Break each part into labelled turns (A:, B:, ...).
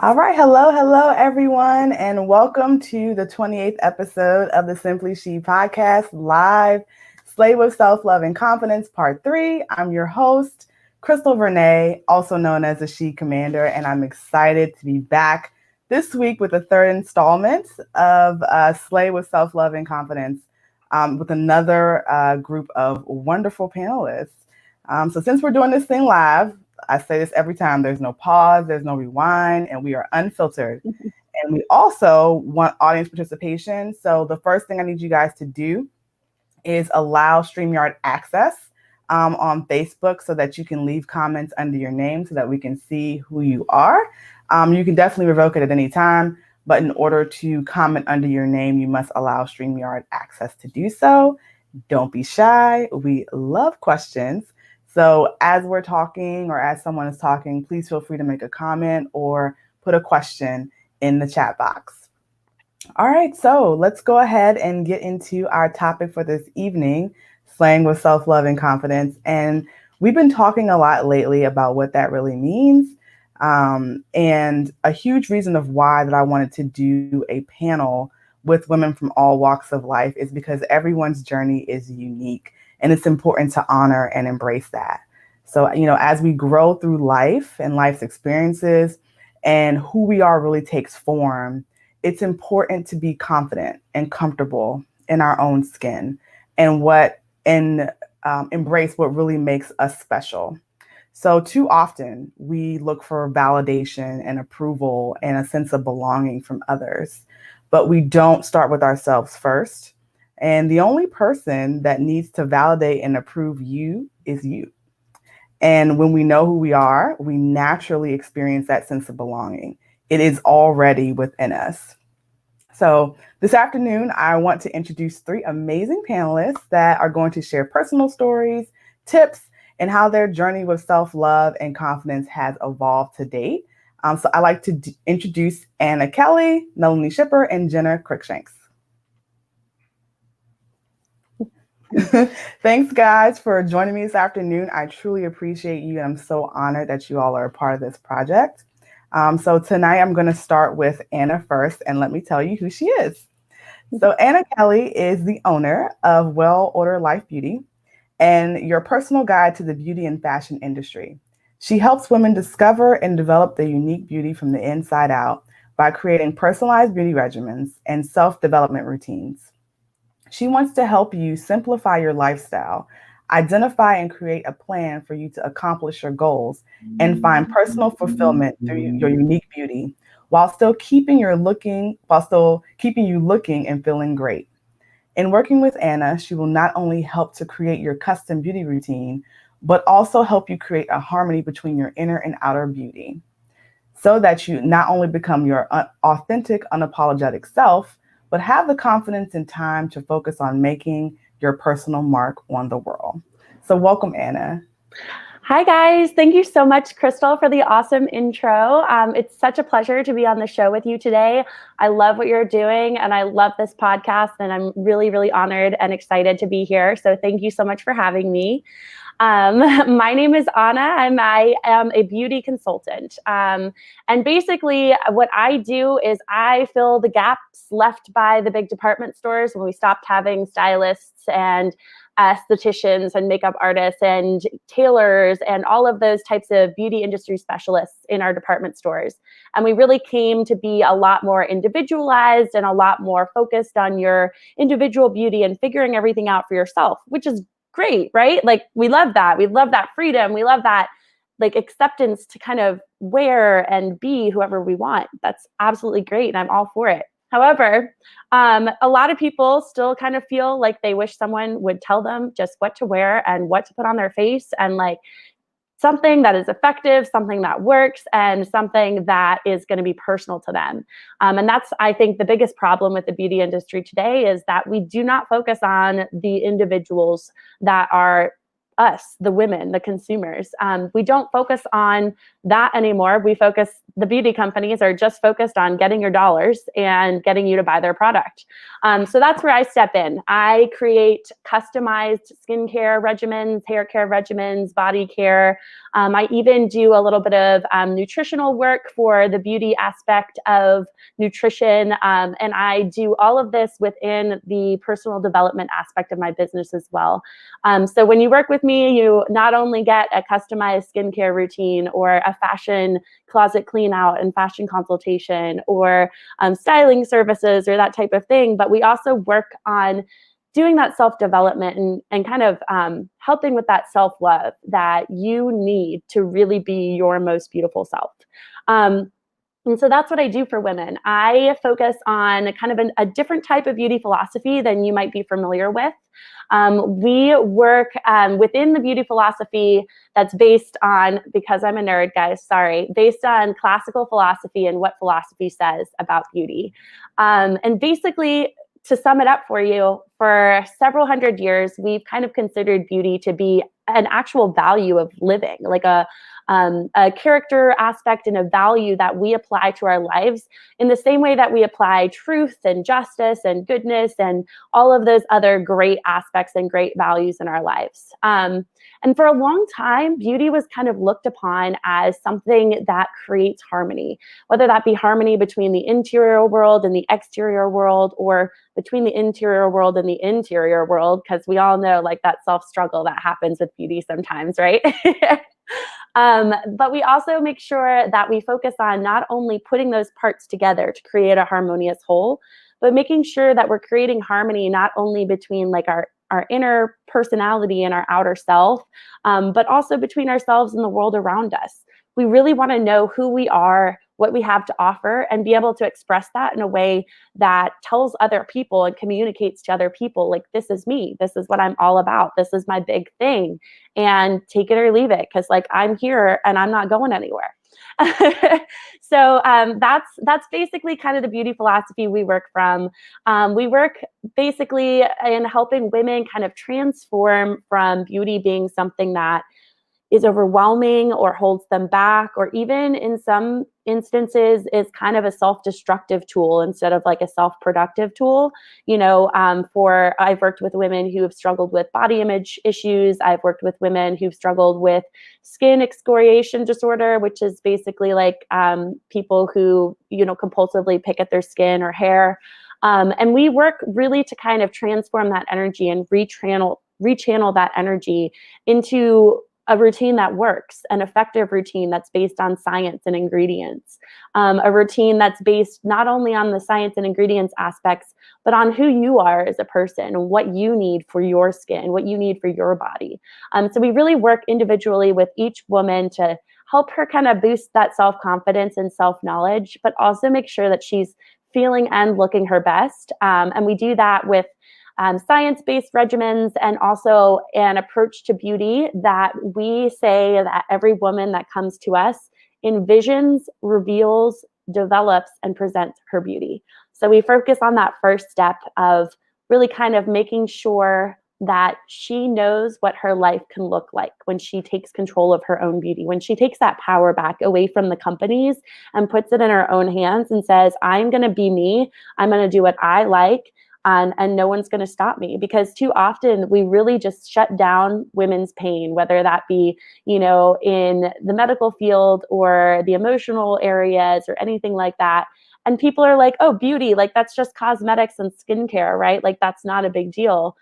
A: All right. Hello, everyone, and welcome to the 28th episode of the Simply She podcast, live Slave with Self-Love and Confidence, Part 3. I'm your host, Krystal Vernee, also known as the She Commander, and I'm excited to be back this week with the third installment of Slave with Self-Love and Confidence with another group of wonderful panelists. So since we're doing this thing live, I say this every time, there's no pause, there's no rewind, and we are unfiltered. And we also want audience participation. So the first thing I need you guys to do is allow StreamYard access on Facebook so that you can leave comments under your name so that we can see who you are. You can definitely revoke it at any time, but in order to comment under your name, you must allow StreamYard access to do so. Don't be shy. We love questions. So as we're talking or as someone is talking, please feel free to make a comment or put a question in the chat box. All right, so let's go ahead and get into our topic for this evening, slaying with self-love and confidence. And we've been talking a lot lately about what that really means. And a huge reason of why that I wanted to do a panel with women from all walks of life is because everyone's journey is unique. And it's important to honor and embrace that. So, as we grow through life and life's experiences and who we are really takes form, it's important to be confident and comfortable in our own skin and embrace what really makes us special. So too often we look for validation and approval and a sense of belonging from others, but we don't start with ourselves first. And the only person that needs to validate and approve you is you. And when we know who we are, we naturally experience that sense of belonging. It is already within us. So this afternoon, I want to introduce 3 amazing panelists that are going to share personal stories, tips, and how their journey with self-love and confidence has evolved to date. So I'd like to introduce Anna Kelly, Melanie Schipper, and Jenna Crookshanks. Thanks, guys, for joining me this afternoon. I truly appreciate you, and I'm so honored that you all are a part of this project. So tonight, I'm going to start with Anna first, and let me tell you who she is. So Anna Kelly is the owner of Well Order Life Beauty and your personal guide to the beauty and fashion industry. She helps women discover and develop their unique beauty from the inside out by creating personalized beauty regimens and self-development routines. She wants to help you simplify your lifestyle, identify and create a plan for you to accomplish your goals, and find personal fulfillment through your unique beauty, while still keeping you looking and feeling great. In working with Anna, she will not only help to create your custom beauty routine, but also help you create a harmony between your inner and outer beauty, so that you not only become your authentic, unapologetic self, but have the confidence and time to focus on making your personal mark on the world. So welcome, Anna.
B: Hi, guys. Thank you so much, Krystal, for the awesome intro. It's such a pleasure to be on the show with you today. I love what you're doing, and I love this podcast, and I'm really, really honored and excited to be here. So thank you so much for having me. My name is Anna, and I am a beauty consultant. And basically what I do is I fill the gaps left by the big department stores when we stopped having stylists and estheticians and makeup artists and tailors and all of those types of beauty industry specialists in our department stores. And we really came to be a lot more individualized and a lot more focused on your individual beauty and figuring everything out for yourself, which is great, right? Like, we love that. We love that freedom. We love that like acceptance to kind of wear and be whoever we want. That's absolutely great, and I'm all for it. However, a lot of people still kind of feel like they wish someone would tell them just what to wear and what to put on their face, and like something that is effective, something that works, and something that is going to be personal to them. And that's, I think, the biggest problem with the beauty industry today is that we do not focus on the individuals that are us, the women, the consumers. We don't focus on that anymore. The beauty companies are just focused on getting your dollars and getting you to buy their product. So that's where I step in. I create customized skincare regimens, hair care regimens, body care. I even do a little bit of nutritional work for the beauty aspect of nutrition. And I do all of this within the personal development aspect of my business as well. So when you work with me, you not only get a customized skincare routine or a fashion closet clean out and fashion consultation or styling services or that type of thing, but we also work on doing that self-development and kind of helping with that self-love that you need to really be your most beautiful self. And so that's what I do for women. I focus on kind of a different type of beauty philosophy than you might be familiar with. We work within the beauty philosophy that's based on, because I'm a nerd, guys, sorry, based on classical philosophy and what philosophy says about beauty. And basically, to sum it up for you, for several hundred years, we've kind of considered beauty to be an actual value of living, like a character aspect and a value that we apply to our lives in the same way that we apply truth and justice and goodness and all of those other great aspects and great values in our lives. And for a long time, beauty was kind of looked upon as something that creates harmony, whether that be harmony between the interior world and the exterior world, or between the interior world and the interior world, because we all know like that self-struggle that happens with beauty sometimes, right? But we also make sure that we focus on not only putting those parts together to create a harmonious whole, but making sure that we're creating harmony not only between like our inner personality and our outer self, but also between ourselves and the world around us. We really want to know who we are, what we have to offer, and be able to express that in a way that tells other people and communicates to other people, like, this is me, this is what I'm all about, this is my big thing, and take it or leave it, because like I'm here and I'm not going anywhere. So that's basically kind of the beauty philosophy we work from. We work basically in helping women kind of transform from beauty being something that is overwhelming or holds them back, or even in some instances is kind of a self-destructive tool instead of like a self-productive tool. You know, I've worked with women who have struggled with body image issues. I've worked with women who've struggled with skin excoriation disorder, which is basically like people who, you know, compulsively pick at their skin or hair. And we work really to kind of transform that energy and rechannel that energy into a routine that works, an effective routine that's based on science and ingredients, a routine that's based not only on the science and ingredients aspects, but on who you are as a person, what you need for your skin, what you need for your body. So we really work individually with each woman to help her kind of boost that self-confidence and self-knowledge, but also make sure that she's feeling and looking her best. And we do that with science-based regimens, and also an approach to beauty that we say that every woman that comes to us envisions, reveals, develops, and presents her beauty. So we focus on that first step of really kind of making sure that she knows what her life can look like when she takes control of her own beauty, when she takes that power back away from the companies and puts it in her own hands and says, I'm going to be me, I'm going to do what I like, and no one's going to stop me. Because too often we really just shut down women's pain, whether that be, you know, in the medical field or the emotional areas or anything like that. And people are like, oh, beauty, like that's just cosmetics and skincare, right? Like that's not a big deal.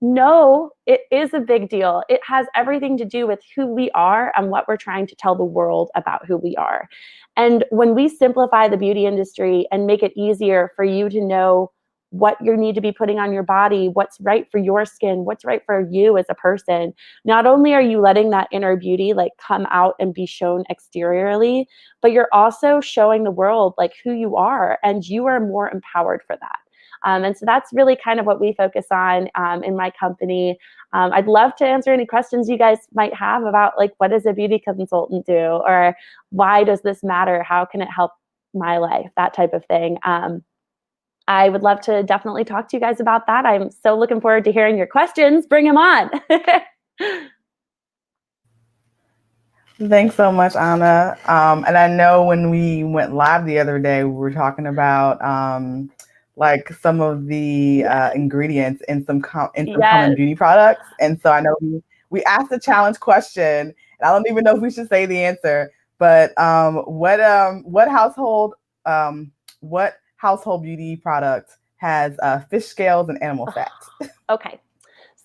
B: No, it is a big deal. It has everything to do with who we are and what we're trying to tell the world about who we are. And when we simplify the beauty industry and make it easier for you to know what you need to be putting on your body, what's right for your skin, what's right for you as a person, not only are you letting that inner beauty like come out and be shown exteriorly, but you're also showing the world like who you are, and you are more empowered for that. And so that's really kind of what we focus on in my company. I'd love to answer any questions you guys might have about like, what does a beauty consultant do? Or why does this matter? How can it help my life? That type of thing. I would love to definitely talk to you guys about that. I'm so looking forward to hearing your questions. Bring them on.
A: Thanks so much, Anna. And I know when we went live the other day, we were talking about like some of the ingredients in some common
B: Yes.
A: beauty products. And so I know we asked a challenge question, and I don't even know if we should say the answer. But um, what household beauty product has fish scales and animal fat?
B: Okay.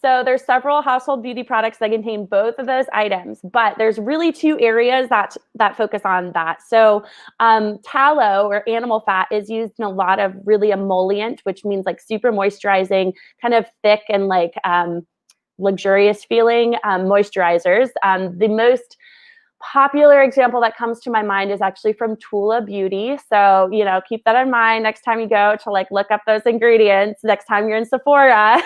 B: So there's several household beauty products that contain both of those items, but there's really two areas that focus on that. So tallow or animal fat is used in a lot of really emollient, which means like super moisturizing, kind of thick and like luxurious feeling moisturizers. The most popular example that comes to my mind is actually from Tula Beauty. So, keep that in mind next time you go to like look up those ingredients, next time you're in Sephora.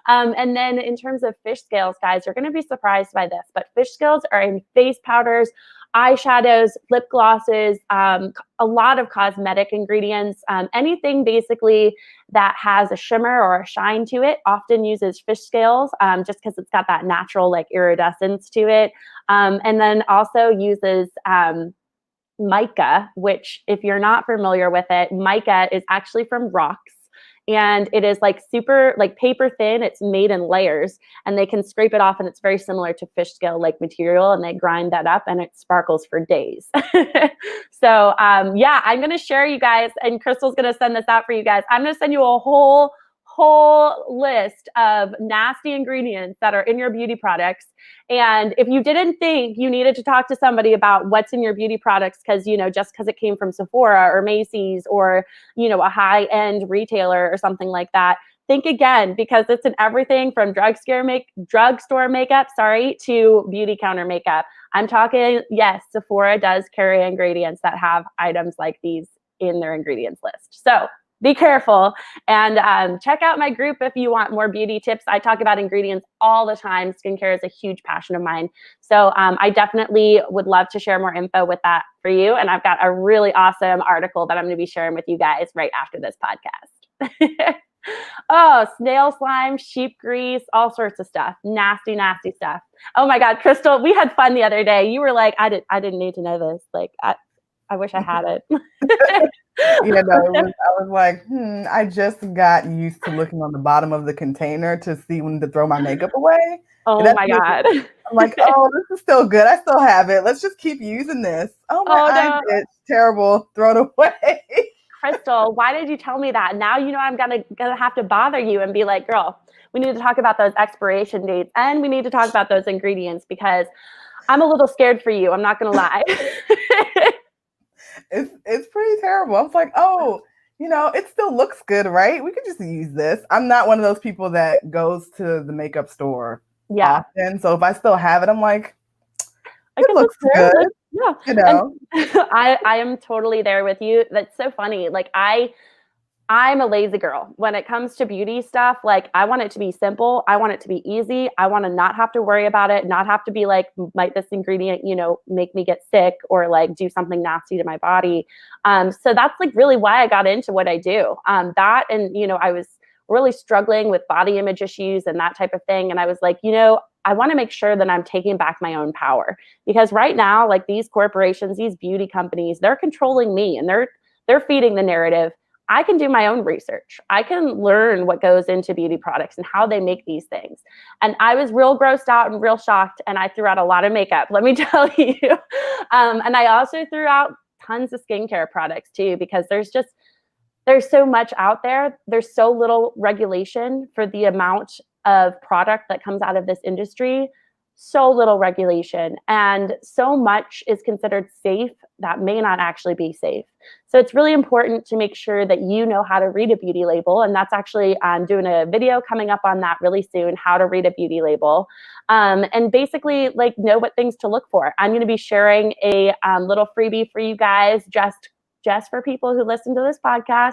B: And then in terms of fish scales, guys, you're going to be surprised by this, but fish scales are in face powders, eyeshadows, lip glosses, a lot of cosmetic ingredients, anything basically that has a shimmer or a shine to it often uses fish scales, just because it's got that natural like iridescence to it. And then also uses mica, which if you're not familiar with it, mica is actually from rocks. And it is like super like paper thin. It's made in layers and they can scrape it off and it's very similar to fish scale like material and they grind that up and it sparkles for days. So yeah, I'm going to share you guys and Krystal's going to send this out for you guys. I'm going to send you a whole list of nasty ingredients that are in your beauty products. And if you didn't think you needed to talk to somebody about what's in your beauty products, because, just because it came from Sephora or Macy's or, a high-end retailer or something like that, think again, because it's in everything from drugstore makeup, to beauty counter makeup. I'm talking, yes, Sephora does carry ingredients that have items like these in their ingredients list. So be careful and check out my group if you want more beauty tips. I talk about ingredients all the time. Skincare is a huge passion of mine. So I definitely would love to share more info with that for you. And I've got a really awesome article that I'm going to be sharing with you guys right after this podcast. Oh, snail slime, sheep grease, all sorts of stuff. Nasty, nasty stuff. Oh my God, Krystal, we had fun the other day. You were like, I didn't need to know this. Like, I wish I had it.
A: I was like, I just got used to looking on the bottom of the container to see when to throw my makeup away.
B: Oh my God.
A: I'm like, oh, this is still good. I still have it. Let's just keep using this. Oh, my eye itch. Terrible. Throw it away.
B: Krystal, why did you tell me that? Now I'm gonna have to bother you and be like, girl, we need to talk about those expiration dates and we need to talk about those ingredients because I'm a little scared for you. I'm not gonna lie.
A: It's pretty terrible. I was like, oh, it still looks good, right? We could just use this. I'm not one of those people that goes to the makeup store often. So if I still have it, I'm like, it looks good.
B: Yeah. I am totally there with you. That's so funny. Like I'm a lazy girl when it comes to beauty stuff. Like I want it to be simple. I want it to be easy. I want to not have to worry about it, not have to be like, might this ingredient, make me get sick or like do something nasty to my body. So that's like really why I got into what I do. That, and, I was really struggling with body image issues and that type of thing. And I was like, I want to make sure that I'm taking back my own power because right now, like these corporations, these beauty companies, they're controlling me and they're feeding the narrative. I can do my own research. I can learn what goes into beauty products and how they make these things. And I was real grossed out and real shocked. And I threw out a lot of makeup, let me tell you. And I also threw out tons of skincare products too, because there's so much out there. There's so little regulation for the amount of product that comes out of this industry. So little regulation and so much is considered safe that may not actually be safe. So it's really important to make sure that you know how to read a beauty label. And that's actually, I'm doing a video coming up on that really soon, how to read a beauty label. And basically like know what things to look for. I'm going to be sharing a little freebie for you guys just for people who listen to this podcast,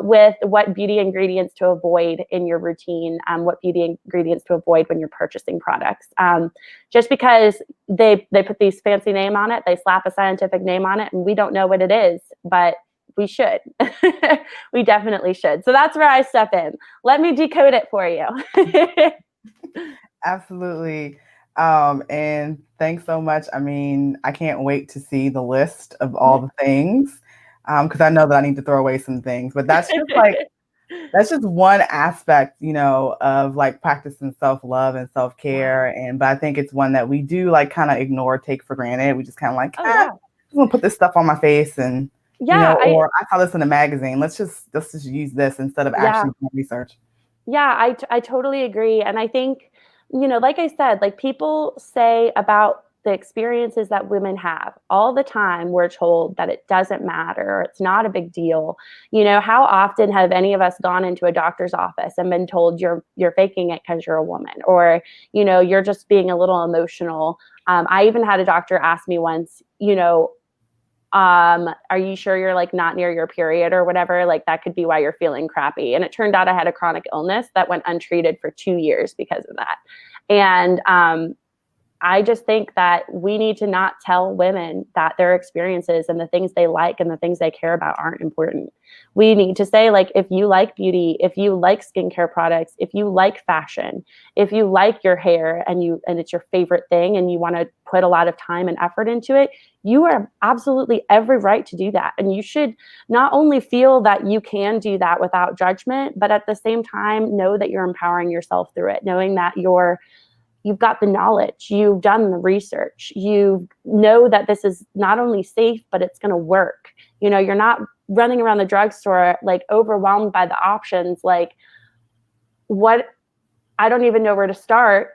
B: with what beauty ingredients to avoid in your routine, what beauty ingredients to avoid when you're purchasing products. Just because they put these fancy name on it, they slap a scientific name on it, and we don't know what it is, but we should. We definitely should. So that's where I step in. Let me decode it for you.
A: Absolutely. And thanks so much. I mean, I can't wait to see the list of all the things, because I know that I need to throw away some things. But that's just one aspect, of like practicing self-love and self-care. But I think it's one that we do like kind of ignore, take for granted. We just kind of like,
B: Oh yeah.
A: I'm gonna put this stuff on my face and
B: Yeah,
A: or I saw this in a magazine. Let's just use this instead of actually doing research.
B: Yeah, I totally agree. And I think, like I said, like people say about the experiences that women have all the time, we're told that it doesn't matter, or it's not a big deal. How often have any of us gone into a doctor's office and been told you're faking it because you're a woman, or, you're just being a little emotional. I even had a doctor ask me once, are you sure you're like not near your period or whatever? Like that could be why you're feeling crappy. And it turned out I had a chronic illness that went untreated for 2 years because of that. And I just think that we need to not tell women that their experiences and the things they like and the things they care about aren't important. We need to say, like, if you like beauty, if you like skincare products, if you like fashion, if you like your hair and it's your favorite thing and you want to put a lot of time and effort into it, you have absolutely every right to do that. And you should not only feel that you can do that without judgment, but at the same time, know that you're empowering yourself through it, knowing that you've got the knowledge, you've done the research, you know that this is not only safe, but it's going to work. You're not running around the drugstore like overwhelmed by the options, like what, I don't even know where to start,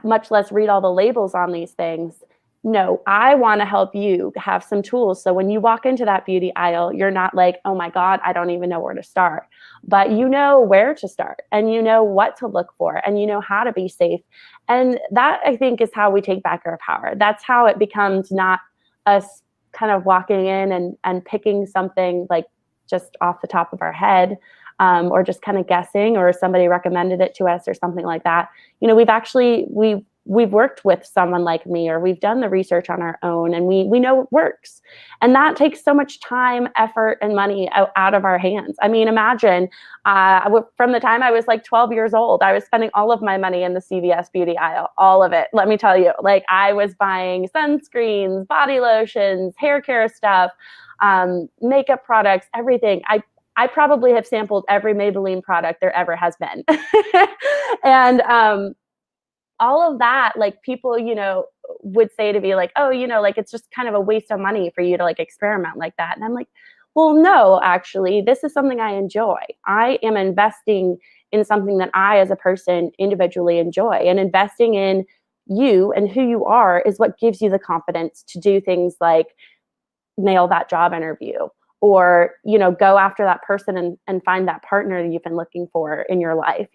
B: much less read all the labels on these things. No, I want to help you have some tools. So when you walk into that beauty aisle, you're not like, oh my God, I don't even know where to start. But you know where to start, and you know what to look for, and you know how to be safe. And that, I think, is how we take back our power. That's how it becomes not us kind of walking in and picking something like just off the top of our head, or just kind of guessing, or somebody recommended it to us or something like that. We've worked with someone like me, or we've done the research on our own, and we know it works. And that takes so much time, effort, and money out of our hands. I mean, imagine from the time I was like 12 years old, I was spending all of my money in the CVS beauty aisle, all of it. Let me tell you, like I was buying sunscreens, body lotions, hair care stuff, makeup products, everything. I probably have sampled every Maybelline product there ever has been. And all of that, like people, would say to me like, oh, like it's just kind of a waste of money for you to like experiment like that. And I'm like, well, no, actually, this is something I enjoy. I am investing in something that I, as a person, individually enjoy. And investing in you and who you are is what gives you the confidence to do things like nail that job interview, or go after that person and find that partner that you've been looking for in your life.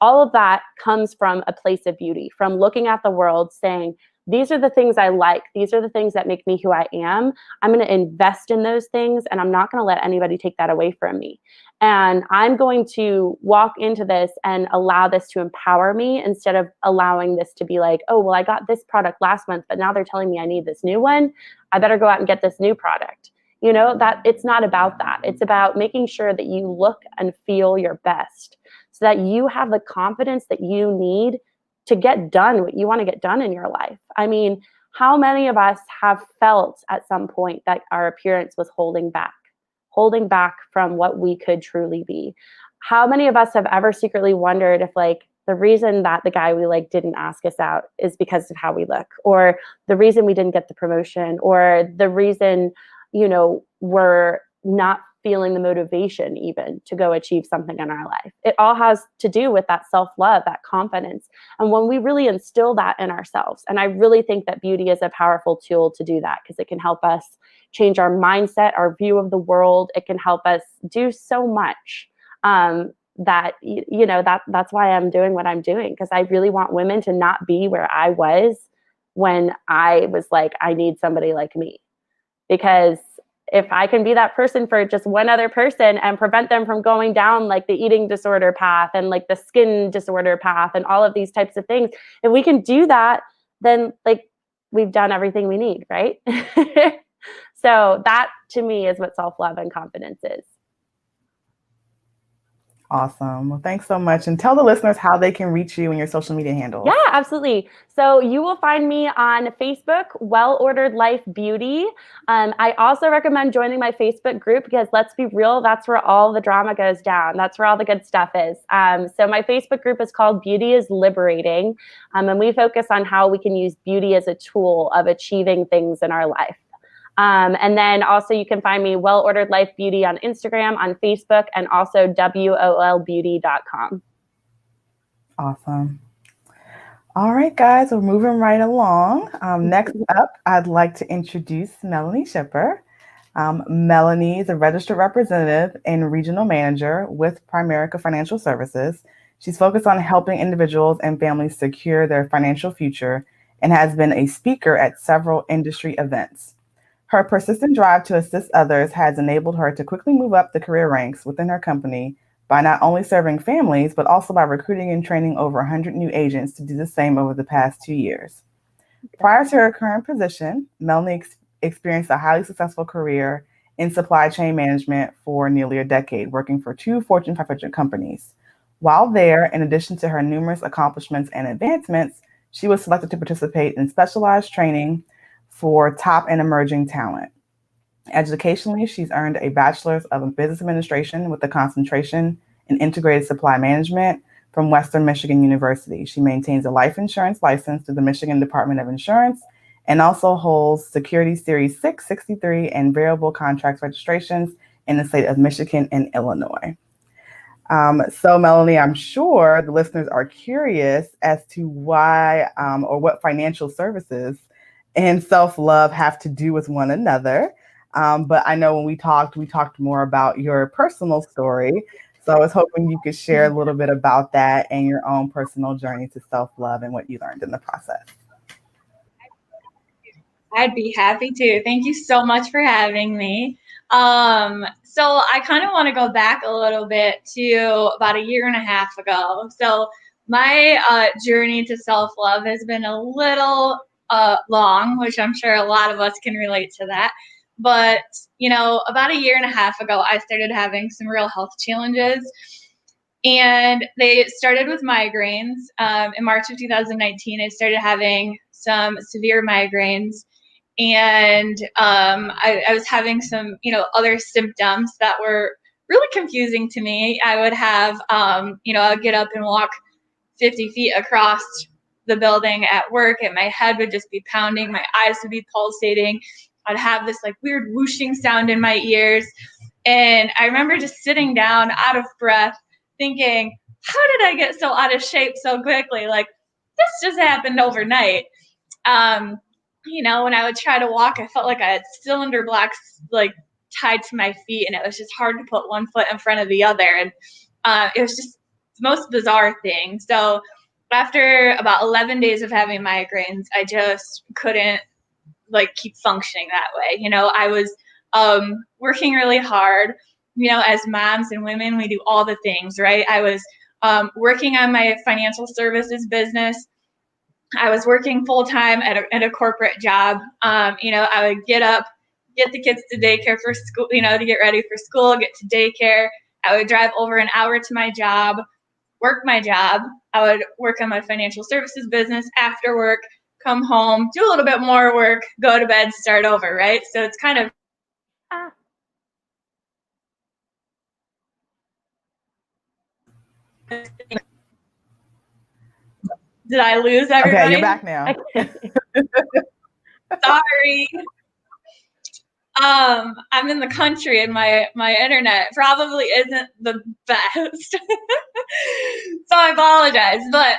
B: All of that comes from a place of beauty, from looking at the world saying, these are the things I like, these are the things that make me who I am. I'm going to invest in those things, and I'm not going to let anybody take that away from me. And I'm going to walk into this and allow this to empower me, instead of allowing this to be like, oh, well, I got this product last month, but now they're telling me I need this new one. I better go out and get this new product. That it's not about that. It's about making sure that you look and feel your best, so that you have the confidence that you need to get done what you want to get done in your life. I mean, how many of us have felt at some point that our appearance was holding back from what we could truly be? How many of us have ever secretly wondered if like the reason that the guy we like didn't ask us out is because of how we look, or the reason we didn't get the promotion, or the reason we're not feeling the motivation even to go achieve something in our life? It all has to do with that self-love, that confidence. And when we really instill that in ourselves, and I really think that beauty is a powerful tool to do that, because it can help us change our mindset, our view of the world. It can help us do so much. That's why I'm doing what I'm doing, because I really want women to not be where I was when I was like, I need somebody like me. Because if I can be that person for just one other person and prevent them from going down like the eating disorder path and like the skin disorder path and all of these types of things, if we can do that, then like we've done everything we need, right? So that to me is what self-love and confidence is.
A: Awesome. Well, thanks so much. And tell the listeners how they can reach you and your social media handles.
B: Yeah, absolutely. So you will find me on Facebook, Well Ordered Life Beauty. I also recommend joining my Facebook group because let's be real, that's where all the drama goes down. That's where all the good stuff is. So my Facebook group is called Beauty is Liberating. And we focus on how we can use beauty as a tool of achieving things in our life. And then also you can find me Well Ordered Life Beauty on Instagram, on Facebook, and also wolbeauty.com.
A: Awesome. All right, guys, we're moving right along. Next up, I'd like to introduce Melanie Schipper. Melanie is a registered representative and regional manager with Primerica Financial Services. She's focused on helping individuals and families secure their financial future and has been a speaker at several industry events. Her persistent drive to assist others has enabled her to quickly move up the career ranks within her company by not only serving families, but also by recruiting and training over 100 new agents to do the same over the past 2 years. Prior to her current position, Melanie experienced a highly successful career in supply chain management for nearly a decade, working for 2 Fortune 500 companies. While there, in addition to her numerous accomplishments and advancements, she was selected to participate in specialized training for top and emerging talent. Educationally, she's earned a bachelor's of business administration with a concentration in integrated supply management from Western Michigan University. She maintains a life insurance license through the Michigan Department of Insurance and also holds Security Series 663 and variable contracts registrations in the state of Michigan and Illinois. So Melanie, I'm sure the listeners are curious as to why or what financial services and self-love have to do with one another. But I know when we talked more about your personal story. So I was hoping you could share a little bit about that and your own personal journey to self-love and what you learned in the process.
C: I'd be happy to. Thank you so much for having me. So I kind of want to go back a little bit to about a year and a half ago. So my journey to self-love has been a little long, which I'm sure a lot of us can relate to that. But, about a year and a half ago, I started having some real health challenges. And they started with migraines. In March of 2019, I started having some severe migraines. And I was having some, other symptoms that were really confusing to me. I would have, I would get up and walk 50 feet across the building at work, and my head would just be pounding. My eyes would be pulsating. I'd have this like weird whooshing sound in my ears. And I remember just sitting down out of breath thinking, how did I get so out of shape so quickly? Like, this just happened overnight. When I would try to walk, I felt like I had cylinder blocks like tied to my feet, and it was just hard to put one foot in front of the other. And it was just the most bizarre thing. So after about 11 days of having migraines, I just couldn't keep functioning that way. I was working really hard. As moms and women, we do all the things, right? I was working on my financial services business. I was working full time at a corporate job. I would get up, get the kids to daycare for school, to get ready for school, get to daycare. I would drive over an hour to my job, work my job. I would work on my financial services business after work, come home, do a little bit more work, go to bed, start over, right? So it's kind of Did I lose everybody?
A: Okay, you're back now.
C: Sorry. I'm in the country and my internet probably isn't the best. So I apologize. But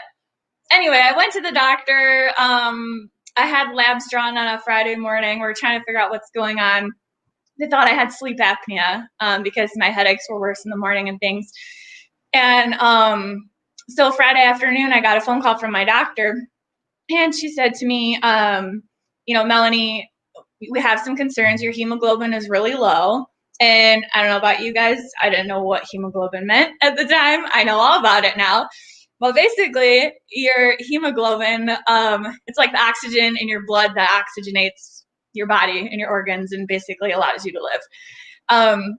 C: anyway, I went to the doctor. I had labs drawn on a Friday morning. We were trying to figure out what's going on. They thought I had sleep apnea because my headaches were worse in the morning and things. And so Friday afternoon, I got a phone call from my doctor. And she said to me, Melanie, we have some concerns. Your hemoglobin is really low. And I don't know about you guys. I didn't know what hemoglobin meant at the time. I know all about it now. Well, basically, your hemoglobin, it's like the oxygen in your blood that oxygenates your body and your organs and basically allows you to live.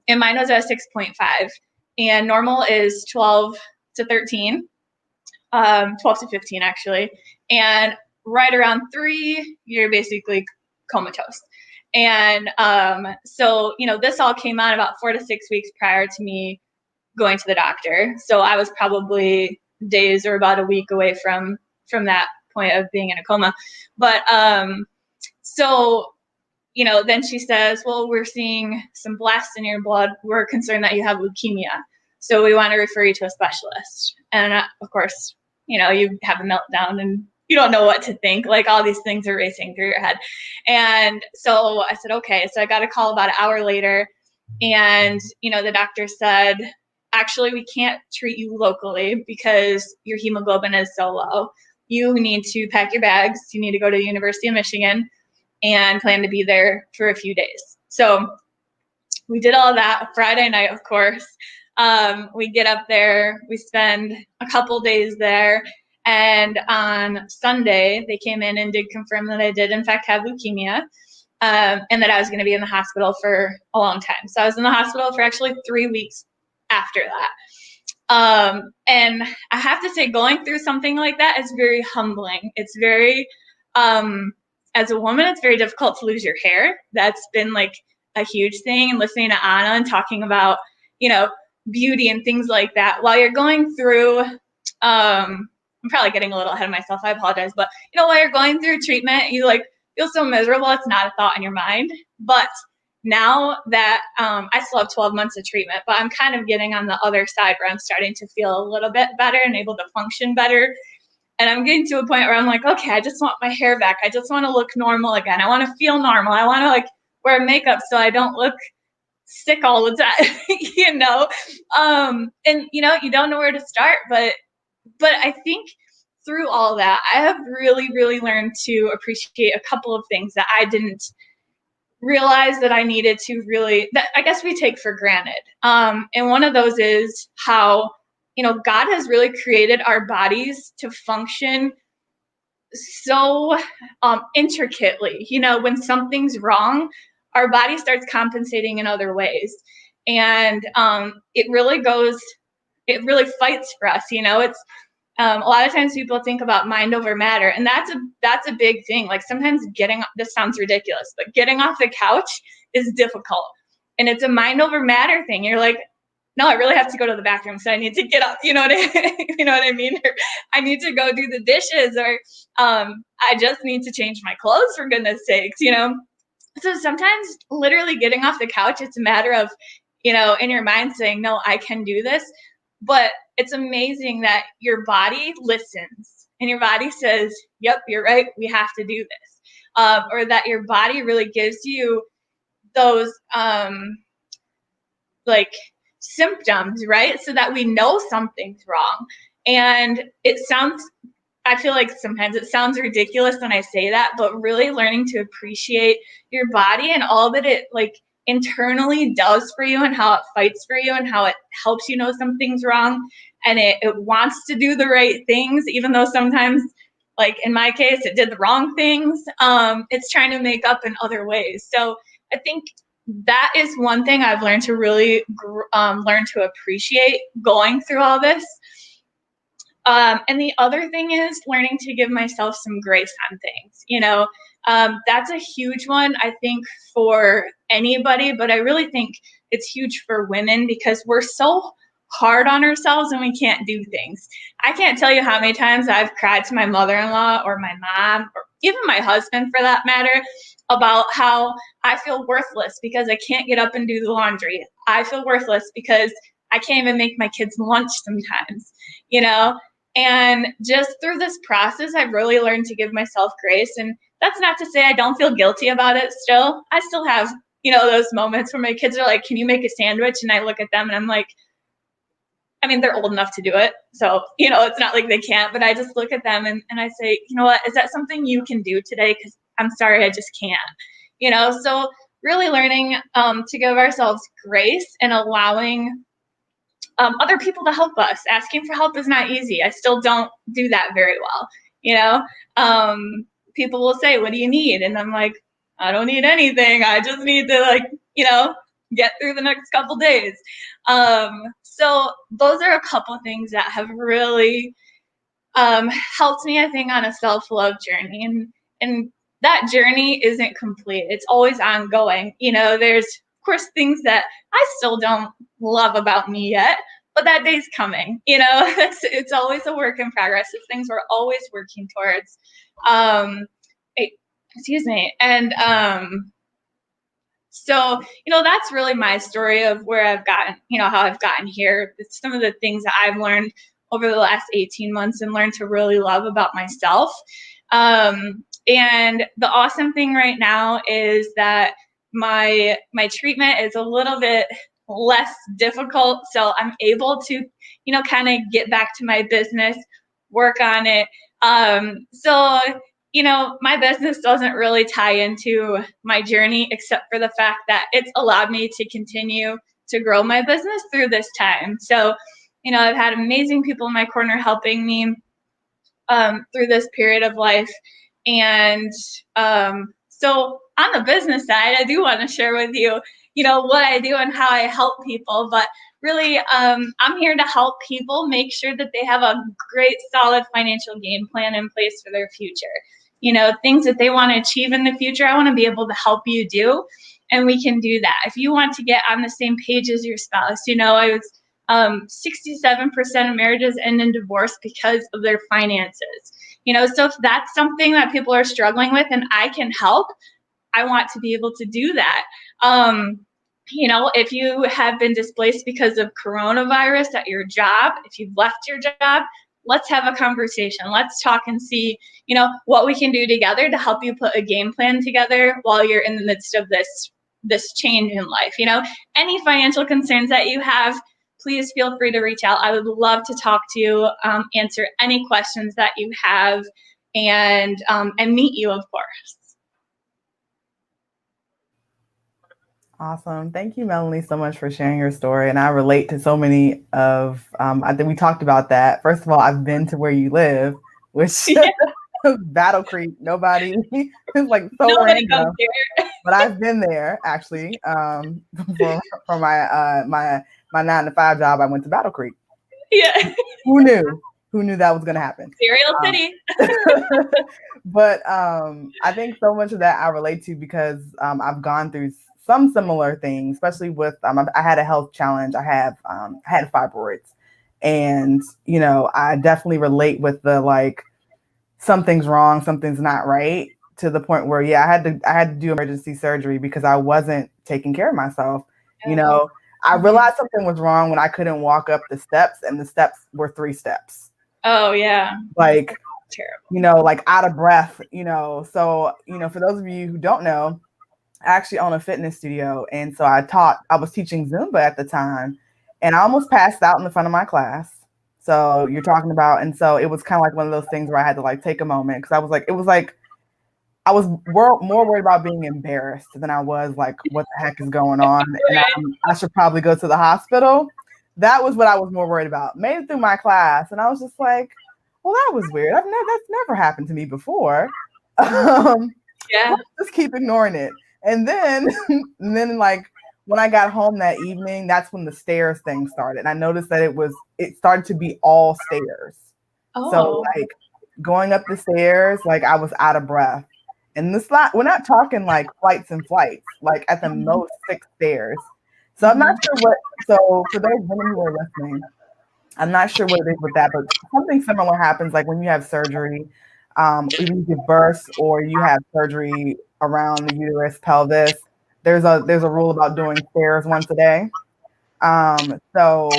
C: And mine was at 6.5. and normal is 12 to 13, 12 to 15 actually. And right around 3, you're basically comatose. And so, this all came on about 4 to 6 weeks prior to me going to the doctor. So I was probably days or about a week away from that point of being in a coma. But so, then she says, well, we're seeing some blasts in your blood. We're concerned that you have leukemia. So we want to refer you to a specialist. And of course, you have a meltdown and you don't know what to think. Like, all these things are racing through your head. And so I said, okay. So I got a call about an hour later, and, the doctor said, actually, we can't treat you locally because your hemoglobin is so low. You need to pack your bags. You need to go to the University of Michigan and plan to be there for a few days. So we did all that Friday night, of course. We get up there, we spend a couple days there, and on Sunday, they came in and did confirm that I did, in fact, have leukemia, and that I was going to be in the hospital for a long time. So I was in the hospital for actually 3 weeks after that. And I have to say, going through something like that is very humbling. It's very, as a woman, it's very difficult to lose your hair. That's been like a huge thing. And listening to Anna and talking about, beauty and things like that while you're going through, I'm probably getting a little ahead of myself. I apologize. But, while you're going through treatment, you feel so miserable. It's not a thought in your mind. But now that I still have 12 months of treatment, but I'm kind of getting on the other side where I'm starting to feel a little bit better and able to function better. And I'm getting to a point where I'm like, okay, I just want my hair back. I just want to look normal again. I want to feel normal. I want to wear makeup so I don't look sick all the time, and you don't know where to start, but I think through all that, I have really, really learned to appreciate a couple of things that I didn't realize that I needed to that I guess we take for granted. And one of those is how, God has really created our bodies to function so intricately. When something's wrong, our body starts compensating in other ways. And it really fights for us. It's a lot of times people think about mind over matter, and that's a big thing. Like, sometimes this sounds ridiculous, but getting off the couch is difficult. And it's a mind over matter thing. You're like, no, I really have to go to the bathroom, so I need to get up. You know what I mean? Or I need to go do the dishes, or I just need to change my clothes, for goodness sakes, So sometimes literally getting off the couch, it's a matter of, in your mind saying, no, I can do this. But it's amazing that your body listens and your body says, yep, you're right, we have to do this. Or that your body really gives you those symptoms, right? So that we know something's wrong. And I feel like sometimes it sounds ridiculous when I say that, but really learning to appreciate your body and all that it internally does for you, and how it fights for you, and how it helps you know something's wrong, and it wants to do the right things, even though sometimes, in my case, it did the wrong things. It's trying to make up in other ways. So I think that is one thing I've learned to really learn to appreciate going through all this. And the other thing is learning to give myself some grace on things. That's a huge one, I think, for anybody, but I really think it's huge for women because we're so hard on ourselves and we can't do things. I can't tell you how many times I've cried to my mother-in-law or my mom, or even my husband for that matter, about how I feel worthless because I can't get up and do the laundry. I feel worthless because I can't even make my kids lunch sometimes, And just through this process, I've really learned to give myself grace. And that's not to say I don't feel guilty about it still. I still have, those moments where my kids are like, can you make a sandwich? And I look at them and I'm like, I mean, they're old enough to do it. So, it's not like they can't, but I just look at them and I say, you know what, is that something you can do today? Because I'm sorry, I just can't, So really learning to give ourselves grace and allowing other people to help us. Asking for help is not easy. I still don't do that very well. People will say, what do you need? And I'm like, I don't need anything. I just need to get through the next couple days. So those are a couple things that have really helped me, I think, on a self-love journey. And that journey isn't complete. It's always ongoing. There's, of course, things that I still don't love about me yet, but that day's coming. It's always a work in progress. It's things we're always working towards. Excuse me. And so, that's really my story of where I've gotten, how I've gotten here. It's some of the things that I've learned over the last 18 months and learned to really love about myself. And the awesome thing right now is that my treatment is a little bit less difficult. So I'm able to, kind of get back to my business, work on it. So my business doesn't really tie into my journey, except for the fact that it's allowed me to continue to grow my business through this time. So, I've had amazing people in my corner helping me through this period of life. And so on the business side, I do want to share with you, what I do and how I help people. But really, I'm here to help people make sure that they have a great, solid financial game plan in place for their future. Things that they want to achieve in the future, I want to be able to help you do. And we can do that. If you want to get on the same page as your spouse, I was 67% of marriages end in divorce because of their finances. So if that's something that people are struggling with and I can help, I want to be able to do that. If you have been displaced because of coronavirus at your job, if you've left your job, let's have a conversation. Let's talk and see, what we can do together to help you put a game plan together while you're in the midst of this change in life. Any financial concerns that you have, please feel free to reach out. I would love to talk to you, answer any questions that you have, and meet you, of course.
A: Awesome. Thank you, Melanie, so much for sharing your story. And I relate to so many of, I think we talked about that. First of all, I've been to where you live, which Battle Creek, nobody is like so
C: Nobody
A: random.
C: comes here.
A: But I've been there actually. For my 9-to-5 job, I went to Battle Creek.
C: Yeah.
A: Who knew that was going to happen?
C: Cereal City.
A: But I think so much of that I relate to because I've gone through some similar things, especially with I had a health challenge. I had fibroids, and I definitely relate with the like something's wrong, something's not right, to the point where I had to do emergency surgery because I wasn't taking care of myself. I realized something was wrong when I couldn't walk up the steps, and the steps were 3 steps.
C: Oh yeah.
A: Like
C: terrible.
A: Like out of breath. So for those of you who don't know, I actually own a fitness studio, and so I was teaching Zumba at the time, and I almost passed out in the front of my class. So you're talking about, and so it was kind of like one of those things where I had to like take a moment, because I was more worried about being embarrassed than I was like, what the heck is going on?
C: Right.
A: And I should probably go to the hospital. That was what I was more worried about. Made it through my class, and I was just like, well, that was weird. That's never happened to me before. Just keep ignoring it. And then like when I got home that evening, that's when the stairs thing started. And I noticed that it started to be all stairs.
C: Oh.
A: So like going up the stairs, like I was out of breath. And we're not talking like flights and flights, like at the most 6 stairs. So I'm not sure so for those women who are listening, I'm not sure what it is with that, but something similar happens like when you have surgery, even you give birth or you have surgery around the uterus, pelvis. There's a rule about doing stairs once a day. So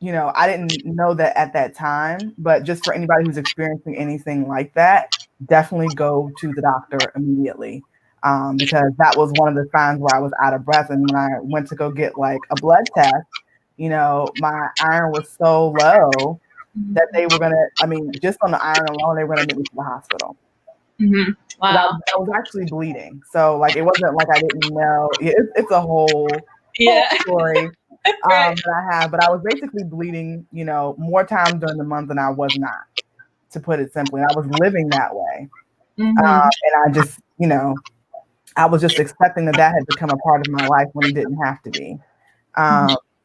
A: I didn't know that at that time, but just for anybody who's experiencing anything like that, definitely go to the doctor immediately, because that was one of the signs where I was out of breath. And when I went to go get like a blood test, my iron was so low that they were just on the iron alone, they were going to admit me to the hospital.
C: Mm-hmm. Wow.
A: I was actually bleeding. So like, it wasn't like I didn't know. It's a whole story that I have, but I was basically bleeding, more times during the month than I was not, to put it simply. And I was living that way. And I just, I was just accepting that had become a part of my life when it didn't have to be.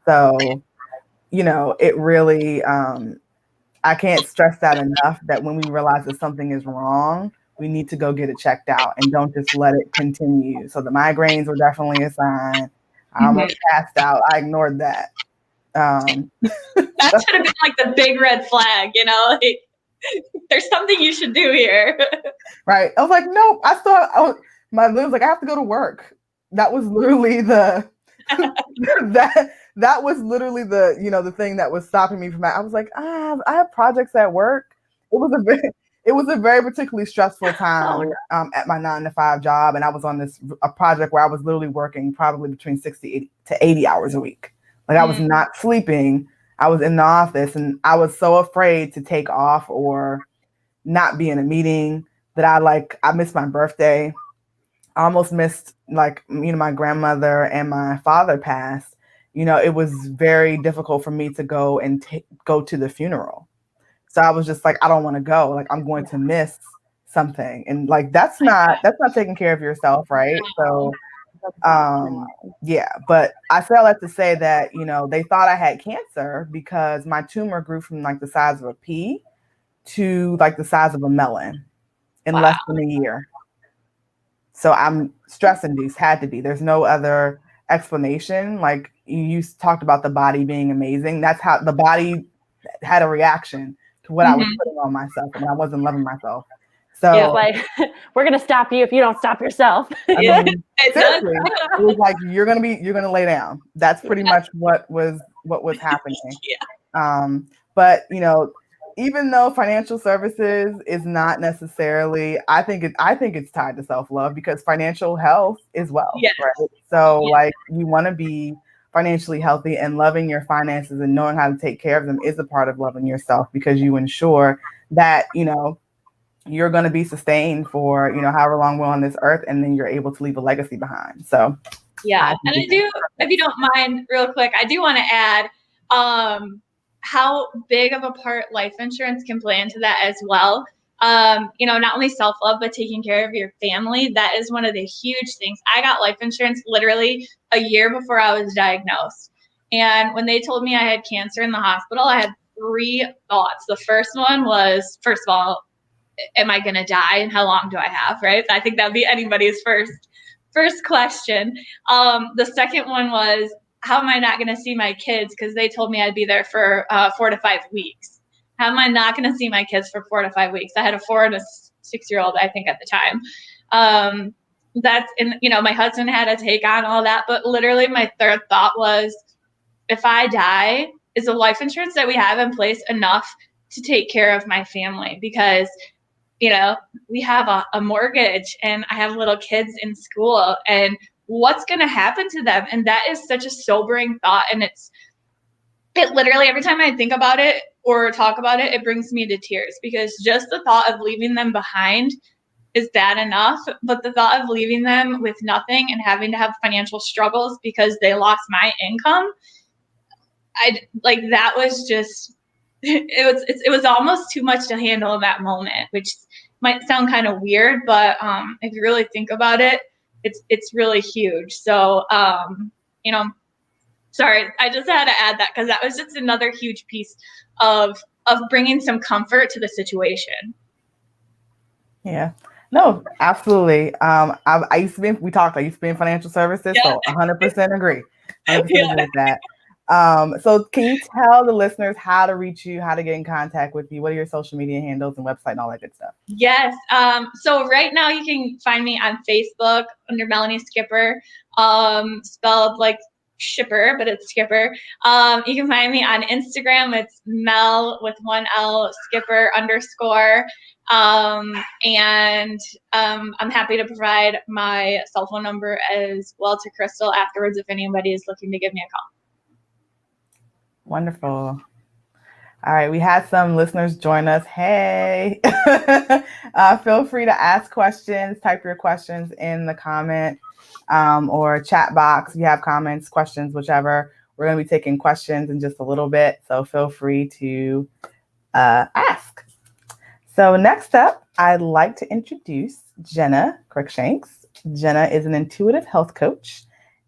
A: So it really, I can't stress that enough, that when we realize that something is wrong, we need to go get it checked out and don't just let it continue. So the migraines were definitely a sign. I almost passed out. I ignored that.
C: That should have been like the big red flag, like there's something you should do here.
A: Right. I was like, nope. My limbs like, I have to go to work. That was literally that was literally the thing that was stopping me from that. I was like, I have projects at work. It was a very particularly stressful time at my 9-to-5 job, and I was on a project where I was literally working probably between 60 to 80 hours a week. Like, I was not sleeping. I was in the office, and I was so afraid to take off or not be in a meeting that I missed my birthday. I almost missed, my grandmother and my father passed. It was very difficult for me to go and go to the funeral. So I was just like, I don't want to go. Like, I'm going to miss something. And that's not taking care of yourself, right? So yeah, but I say all that to say that, they thought I had cancer because my tumor grew from the size of a pea to the size of a melon in less than a year. So I'm stress-induced, had to be. There's no other explanation. Like, you talked about the body being amazing. That's how the body had a reaction to what I was putting on myself when I wasn't loving myself. So
B: we're gonna stop you if you don't stop yourself.
A: Seriously, it was like, you're gonna lay down. That's pretty much what was happening. But even though financial services is not necessarily, I think it's tied to self-love, because financial health is wealth, right? So you want to be financially healthy, and loving your finances and knowing how to take care of them is a part of loving yourself, because you ensure that, you're going to be sustained for, however long we're on this earth, and then you're able to leave a legacy behind. So
C: yeah. And I do, if you don't mind, real quick, I do want to add, how big of a part life insurance can play into that as well. Not only self-love, but taking care of your family. That is one of the huge things. I got life insurance literally a year before I was diagnosed. And when they told me I had cancer in the hospital, I had 3 thoughts. The first one was, first of all, am I going to die, and how long do I have? Right. I think that would be anybody's first question. The second one was, how am I not going to see my kids? Because they told me I'd be there for 4 to 5 weeks. How am I not going to see my kids for 4 to 5 weeks? I had a 4 and a 6-year-old, I think, at the time. My husband had to take on all that. But literally my third thought was, if I die, is the life insurance that we have in place enough to take care of my family? Because, we have a mortgage, and I have little kids in school, and what's going to happen to them? And that is such a sobering thought. And it literally, every time I think about it or talk about it, it brings me to tears, because just the thought of leaving them behind is bad enough. But the thought of leaving them with nothing and having to have financial struggles because they lost my income, that was just, it was almost too much to handle in that moment, which might sound kind of weird, but if you really think about it, it's really huge. So, sorry, I just had to add that, because that was just another huge piece of bringing some comfort to the situation.
A: Yeah, no, absolutely. I used to be in financial services, so 100% agree. 100% agree with that. So can you tell the listeners how to reach you, how to get in contact with you? What are your social media handles and website and all that good stuff?
C: Yes. So right now you can find me on Facebook under Melanie Schipper, spelled like Schipper, but it's Schipper. You can find me on Instagram. It's Mel with 1 L Schipper _ and I'm happy to provide my cell phone number as well to Krystal afterwards if anybody is looking to give me a call.
A: Wonderful. All right, we had some listeners join us. Hey, feel free to ask questions, type your questions in the comment or chat box. If you have comments, questions, whichever. We're going to be taking questions in just a little bit, so feel free to ask. So next up, I'd like to introduce Jenna Crookshanks. Jenna is an intuitive health coach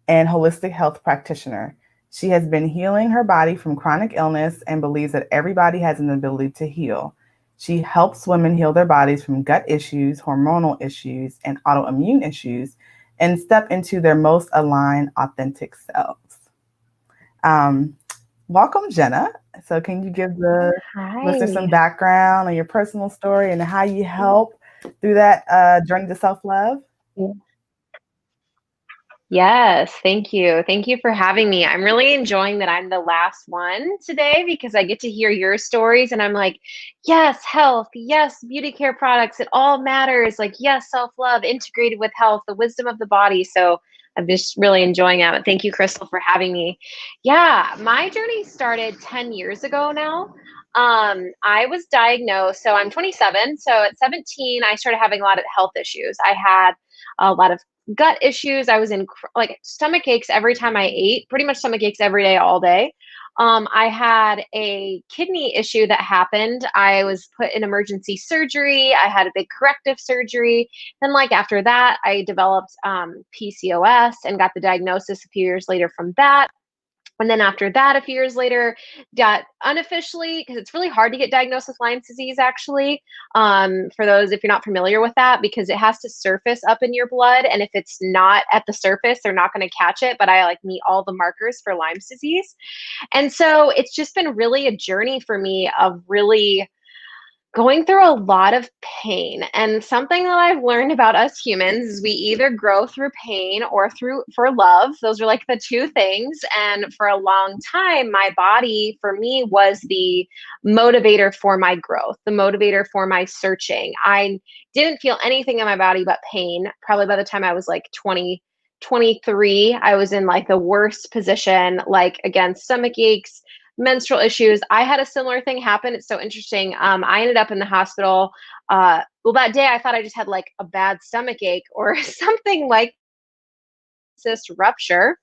A: and holistic health practitioner. She has been healing her body from chronic illness and believes that everybody has an ability to heal. She helps women heal their bodies from gut issues, hormonal issues, and autoimmune issues and step into their most aligned, authentic selves. Welcome, Jenna. So can you give the listeners some background on your personal story and how you help through that journey to self-love?
D: Yes, thank you. Thank you for having me. I'm really enjoying that I'm the last one today because I get to hear your stories and I'm like, yes, health, yes, beauty care products, it all matters. Like, yes, self-love integrated with health, the wisdom of the body. So I'm just really enjoying it. Thank you, Krystal, for having me. Yeah, my journey started 10 years ago now. I was diagnosed, so I'm 27. So at 17, I started having a lot of health issues. I had a lot of gut issues. I was in like stomach aches every time I ate, pretty much stomach aches every day, all day. I had a kidney issue that happened. I was put in emergency surgery. I had a big corrective surgery. Then, like after that, I developed PCOS and got the diagnosis a few years later from that. And then after that, a few years later, got unofficially, because it's really hard to get diagnosed with Lyme's disease, actually, for those, if you're not familiar with that, because it has to surface up in your blood. And if it's not at the surface, they're not going to catch it. But I like meet all the markers for Lyme's disease. And so it's just been really a journey for me of really going through a lot of pain. And something that I've learned about us humans is we either grow through pain or for love. Those are like the two things. And for a long time, my body for me was the motivator for my growth, the motivator for my searching. I didn't feel anything in my body but pain. Probably by the time I was like 23, I was in like the worst position, like again, stomach aches, menstrual issues. I had a similar thing happen. It's so interesting. I ended up in the hospital. Well, that day I thought I just had like a bad stomach ache or something like cyst rupture.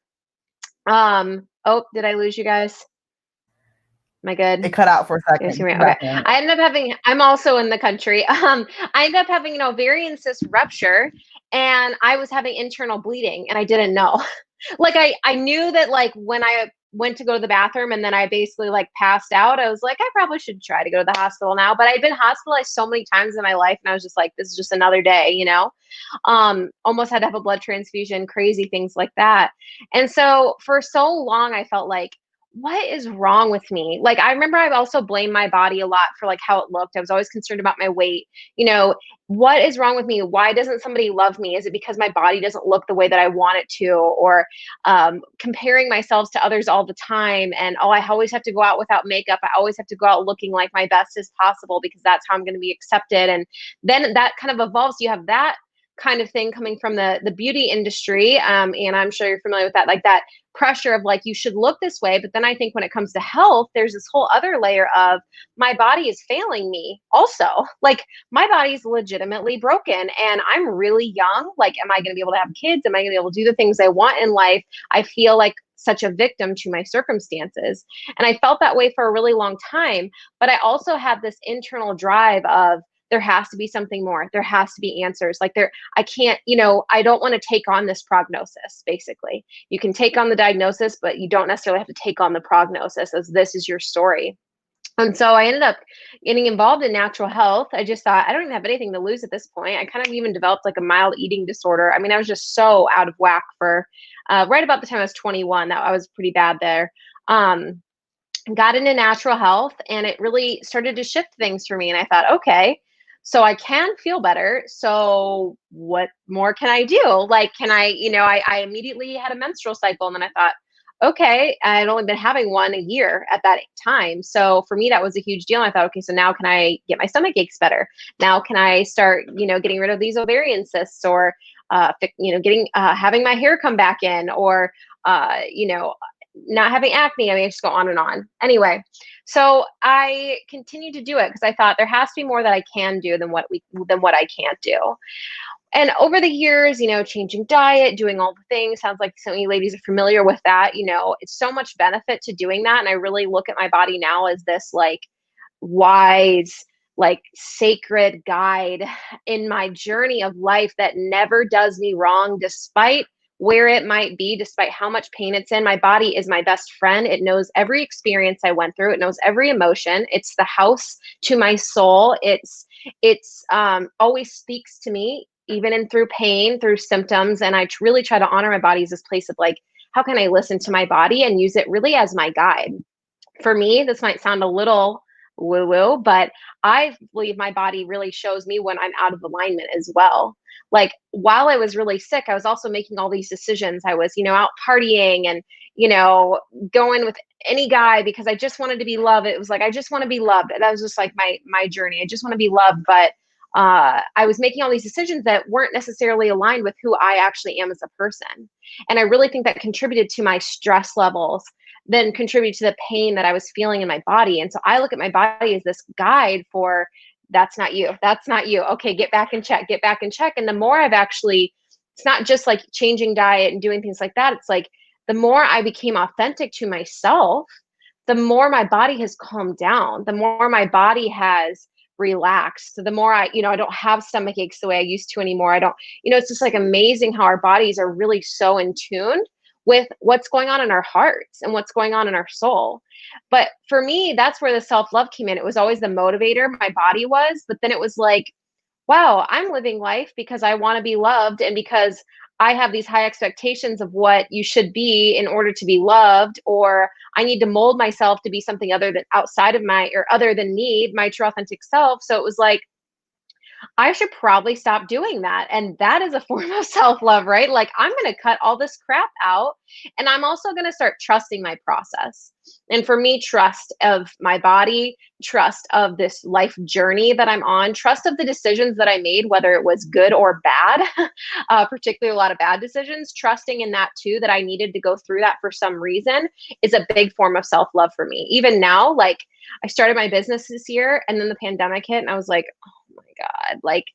D: Oh, did I lose you guys? Am I good?
A: It cut out for a second.
D: Okay. I ended up having, I'm also in the country. I ended up having an ovarian cyst rupture and I was having internal bleeding and I didn't know. Like I knew that like when I went to go to the bathroom and then I basically like passed out, I was like, I probably should try to go to the hospital now. But I'd been hospitalized so many times in my life and I was just like, this is just another day, you know? Almost had to have a blood transfusion, crazy things like that. And so for so long, I felt like, what is wrong with me? Like, I remember I've also blamed my body a lot for like how it looked. I was always concerned about my weight. You know, what is wrong with me? Why doesn't somebody love me? Is it because my body doesn't look the way that I want it to? Or comparing myself to others all the time. And, oh, I always have to go out without makeup. I always have to go out looking like my best as possible because that's how I'm going to be accepted. And then that kind of evolves. You have that kind of thing coming from the beauty industry. And I'm sure you're familiar with that, like that pressure of like, you should look this way. But then I think when it comes to health, there's this whole other layer of my body is failing me also. Like my body's legitimately broken and I'm really young. Like, am I going to be able to have kids? Am I going to be able to do the things I want in life? I feel like such a victim to my circumstances. And I felt that way for a really long time. But I also had this internal drive of, there has to be something more. There has to be answers. Like I can't, I don't want to take on this prognosis, basically. You can take on the diagnosis, but you don't necessarily have to take on the prognosis as this is your story. And so I ended up getting involved in natural health. I just thought, I don't even have anything to lose at this point. I kind of even developed like a mild eating disorder. I mean, I was just so out of whack for right about the time I was 21. That I was pretty bad there. Got into natural health and it really started to shift things for me. And I thought, okay, so I can feel better. So what more can I do? Like, can I, I immediately had a menstrual cycle and then I thought, okay, I'd only been having one a year at that time. So for me, that was a huge deal. I thought, okay, so now can I get my stomach aches better? Now can I start, getting rid of these ovarian cysts or, having my hair come back in or, not having acne. I mean, I just go on and on. Anyway, so I continued to do it because I thought there has to be more that I can do than what I can't do. And over the years, changing diet, doing all the things, sounds like some of you ladies are familiar with that. It's so much benefit to doing that. And I really look at my body now as this like wise, like sacred guide in my journey of life that never does me wrong, despite where it might be, despite how much pain it's in. My body is my best friend. It knows every experience I went through. It knows every emotion. It's the house to my soul. It's always speaks to me, even in through pain, through symptoms. And I really try to honor my body as this place of like, how can I listen to my body and use it really as my guide? For me, this might sound a little woo-woo, but I believe my body really shows me when I'm out of alignment as well. Like while I was really sick, I was also making all these decisions. I was, out partying and, going with any guy because I just wanted to be loved. It was like, I just want to be loved. That was just like my journey. I just want to be loved. But I was making all these decisions that weren't necessarily aligned with who I actually am as a person. And I really think that contributed to my stress levels, then contributed to the pain that I was feeling in my body. And so I look at my body as this guide for, that's not you. That's not you. Okay, get back and check, get back and check. And the more I've actually, it's not just like changing diet and doing things like that. It's like the more I became authentic to myself, the more my body has calmed down, the more my body has relaxed, the more I don't have stomach aches the way I used to anymore. I don't, it's just like amazing how our bodies are really so in tune with what's going on in our hearts and what's going on in our soul. But for me, that's where the self-love came in. It was always the motivator, my body was, but then it was like, wow, I'm living life because I want to be loved and because I have these high expectations of what you should be in order to be loved, or I need to mold myself to be something other than outside of other than me, my true authentic self. So it was like, I should probably stop doing that. And that is a form of self-love, right? Like I'm going to cut all this crap out and I'm also going to start trusting my process. And for me, trust of my body, trust of this life journey that I'm on, trust of the decisions that I made, whether it was good or bad, particularly a lot of bad decisions, trusting in that too, that I needed to go through that for some reason is a big form of self-love for me. Even now, like I started my business this year and then the pandemic hit and I was like, oh my God, like,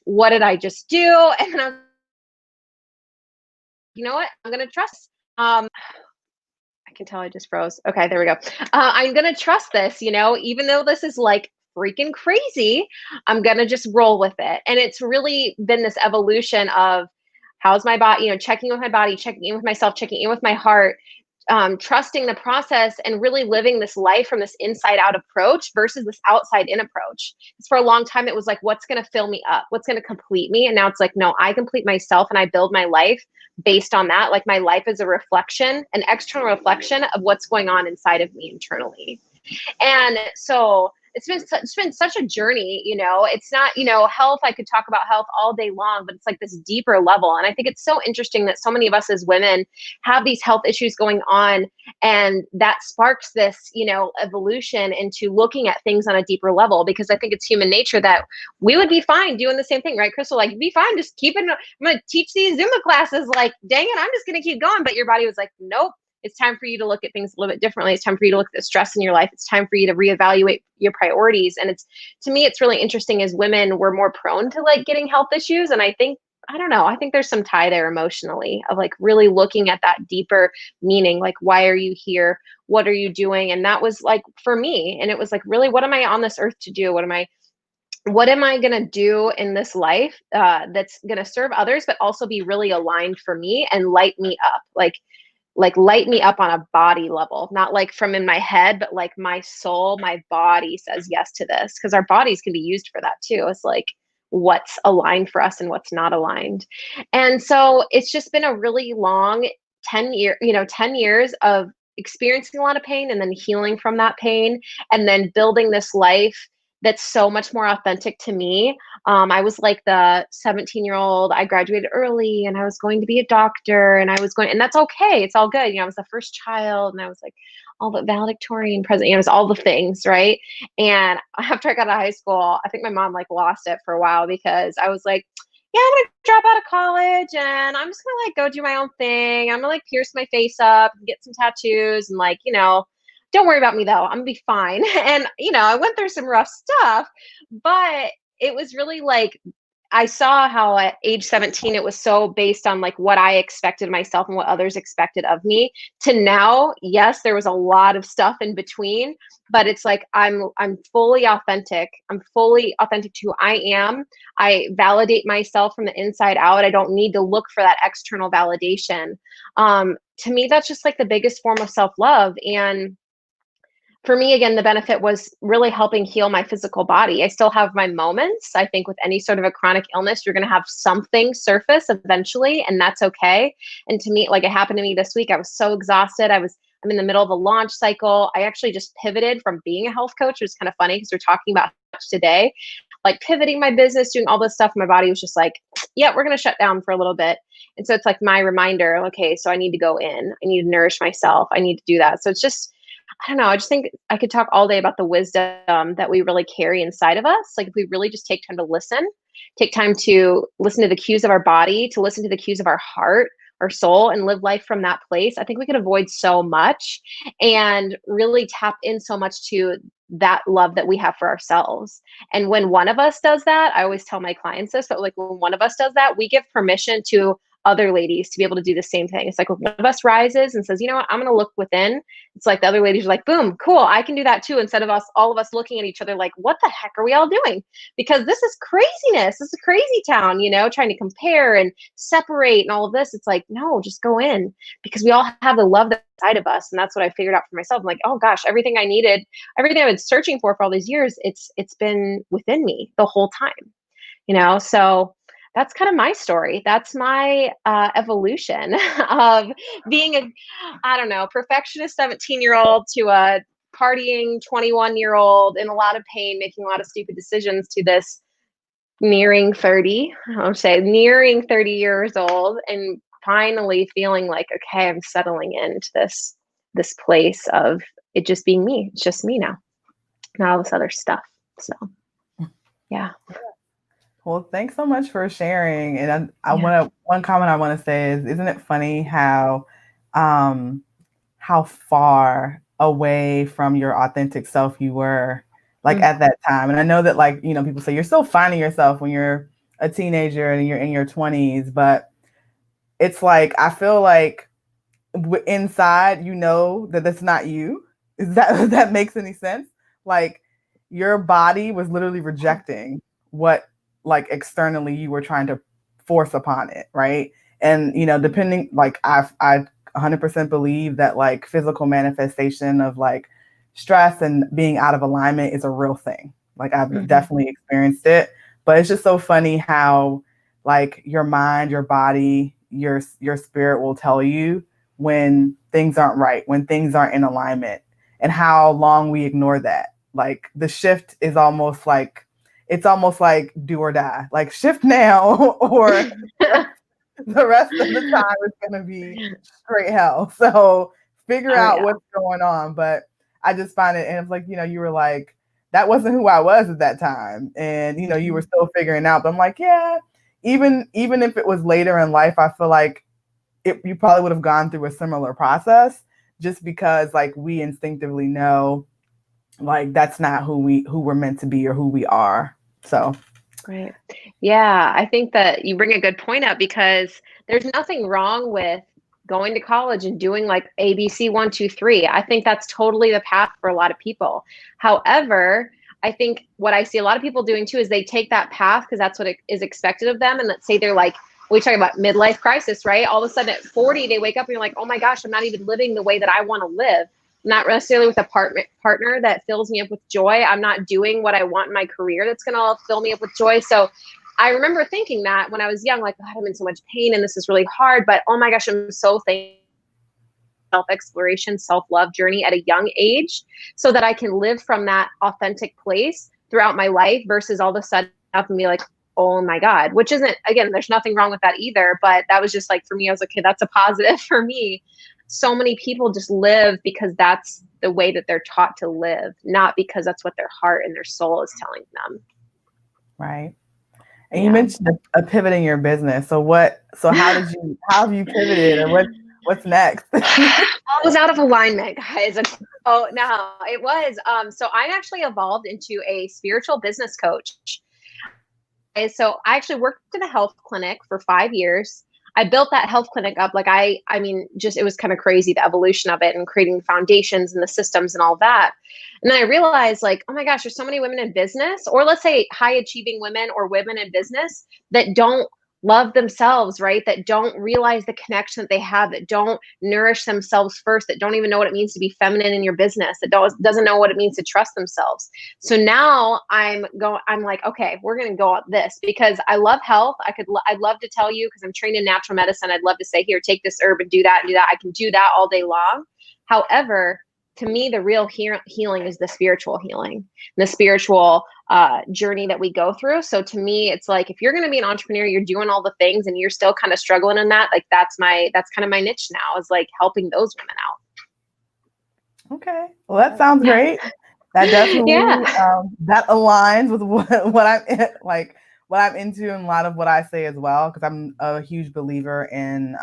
D: what did I just do? And then I was, you know what? I'm going to trust. I can tell I just froze. Okay, there we go. I'm going to trust this, even though this is like freaking crazy, I'm going to just roll with it. And it's really been this evolution of how's my body, checking with my body, checking in with myself, checking in with my heart, trusting the process and really living this life from this inside out approach versus this outside in approach. Because for a long time, it was like, what's going to fill me up? What's going to complete me? And now it's like, no, I complete myself and I build my life based on that. Like my life is a reflection, an external reflection of what's going on inside of me internally. And so it's been such a journey, it's not, health, I could talk about health all day long, but it's like this deeper level. And I think it's so interesting that so many of us as women have these health issues going on and that sparks this, evolution into looking at things on a deeper level, because I think it's human nature that we would be fine doing the same thing, right, Krystal? Like be fine, just I'm going to teach these Zumba classes, like, dang it, I'm just going to keep going. But your body was like, nope. It's time for you to look at things a little bit differently. It's time for you to look at the stress in your life. It's time for you to reevaluate your priorities. And to me, it's really interesting as women, we're more prone to like getting health issues. And I think there's some tie there emotionally of like really looking at that deeper meaning, like, why are you here? What are you doing? And that was like, for me, and it was like, really, what am I on this earth to do? What am I going to do in this life that's going to serve others, but also be really aligned for me and light me up? Like light me up on a body level, not like from in my head, but like my soul, my body says yes to this, because our bodies can be used for that too. It's like what's aligned for us and what's not aligned. And so it's just been a really long 10 years of experiencing a lot of pain and then healing from that pain and then building this life that's so much more authentic to me. I was like the 17-year-old, I graduated early and I was going to be a doctor and and that's okay. It's all good. I was the first child and I was like all the valedictorian president, it was all the things. Right. And after I got out of high school, I think my mom like lost it for a while because I was like, yeah, I'm going to drop out of college and I'm just going to like go do my own thing. I'm going to like pierce my face up and get some tattoos and like, don't worry about me though. I'm gonna be fine. And, I went through some rough stuff, but it was really like I saw how at age 17, it was so based on like what I expected myself and what others expected of me, to now, yes, there was a lot of stuff in between, but it's like, I'm fully authentic. I'm fully authentic to who I am. I validate myself from the inside out. I don't need to look for that external validation. To me, that's just like the biggest form of self-love. And for me, again, the benefit was really helping heal my physical body. I still have my moments. I think with any sort of a chronic illness, you're going to have something surface eventually, and that's okay. And to me, like it happened to me this week, I was so exhausted. I'm in the middle of a launch cycle. I actually just pivoted from being a health coach, which is kind of funny because we're talking about today, like pivoting my business, doing all this stuff. My body was just like, yeah, we're going to shut down for a little bit. And so it's like my reminder, okay, so I need to go in. I need to nourish myself. I need to do that. So it's just, I don't know. I just think I could talk all day about the wisdom that we really carry inside of us. Like if we really just take time to listen, take time to listen to the cues of our body, to listen to the cues of our heart, our soul, and live life from that place, I think we could avoid so much and really tap in so much to that love that we have for ourselves. And when one of us does that, I always tell my clients this, but like when one of us does that, we give permission to other ladies to be able to do the same thing. It's like when one of us rises and says, you know what, I'm going to look within. It's like the other ladies are like, boom, cool, I can do that too. Instead of all of us looking at each other like, what the heck are we all doing? Because this is craziness. This is a crazy town, trying to compare and separate and all of this. It's like, no, just go in, because we all have the love that's inside of us. And that's what I figured out for myself. I'm like, oh gosh, everything I needed, everything I've been searching for all these years, it's been within me the whole time, so that's kind of my story. That's my evolution of being I don't know, perfectionist 17-year-old to a partying 21-year-old in a lot of pain, making a lot of stupid decisions, to this nearing 30 years old, and finally feeling like, okay, I'm settling into this place of it just being me. It's just me now, not all this other stuff. So, yeah.
A: Well, thanks so much for sharing. And one comment I want to say is, isn't it funny how far away from your authentic self you were, like at that time? And I know that, like, people say you're still finding yourself when you're a teenager and you're in your 20s, but it's like, I feel like inside, that that's not you. Is that makes any sense? Like, your body was literally rejecting what, like, externally you were trying to force upon it, right? And depending, like, I 100% believe that, like, physical manifestation of, like, stress and being out of alignment is a real thing. Like, I've definitely experienced it, but it's just so funny how, like, your mind, your body, your spirit will tell you when things aren't right, when things aren't in alignment, and how long we ignore that. Like, the shift is almost like, it's almost like do or die, like shift now or the rest of the time is going to be straight hell. So figure out what's going on. But I just find it, and it's like, you were like, that wasn't who I was at that time. And, you were still figuring out. But I'm like, yeah, even if it was later in life, I feel like you probably would have gone through a similar process, just because, like, we instinctively know, like, that's not who we're meant to be or who we are. So.
D: Right. Yeah. I think that you bring a good point up, because there's nothing wrong with going to college and doing like ABC 1, 2, 3. I think that's totally the path for a lot of people. However, I think what I see a lot of people doing too is they take that path because that's what is expected of them. And let's say they're like, we talk about midlife crisis, right? All of a sudden at 40, they wake up and you're like, oh my gosh, I'm not even living the way that I want to live. Not necessarily with a partner that fills me up with joy. I'm not doing what I want in my career that's going to fill me up with joy. So I remember thinking that when I was young, like, God, I'm in so much pain and this is really hard. But oh my gosh, I'm so thankful. Self-exploration, self-love journey at a young age, so that I can live from that authentic place throughout my life, versus all of a sudden up and be like, oh my God, which isn't, again, there's nothing wrong with that either. But that was just like, for me, I was like, okay, that's a positive for me. So many people just live because that's the way that they're taught to live, not because that's what their heart and their soul is telling them.
A: Right. And you mentioned a pivot in your business. So how have you pivoted, or what's next?
D: I was out of alignment, guys. Oh, no, it was. So I actually evolved into a spiritual business coach. So I actually worked in a health clinic for 5 years. I built that health clinic up. Like I mean, just, it was kind of crazy, the evolution of it and creating foundations and the systems and all that. And then I realized, like, oh my gosh, there's so many women in business, or let's say high achieving women or women in business, that don't love themselves, right? That don't realize the connection that they have, that don't nourish themselves first, that don't even know what it means to be feminine in your business, that doesn't know what it means to trust themselves. So now I'm like, okay, we're going to go at this because I love health. I'd love to tell you, because I'm trained in natural medicine. I'd love to say, here, take this herb and do that and do that. I can do that all day long. However, to me, the real healing is the spiritual healing, the spiritual journey that we go through. So to me, it's like, if you're going to be an entrepreneur, you're doing all the things and you're still kind of struggling in that. Like that's kind of my niche now, is like helping those women out.
A: Okay. Well, that sounds great. That definitely that aligns with what I'm like, what I'm into, and a lot of what I say as well, because I'm a huge believer in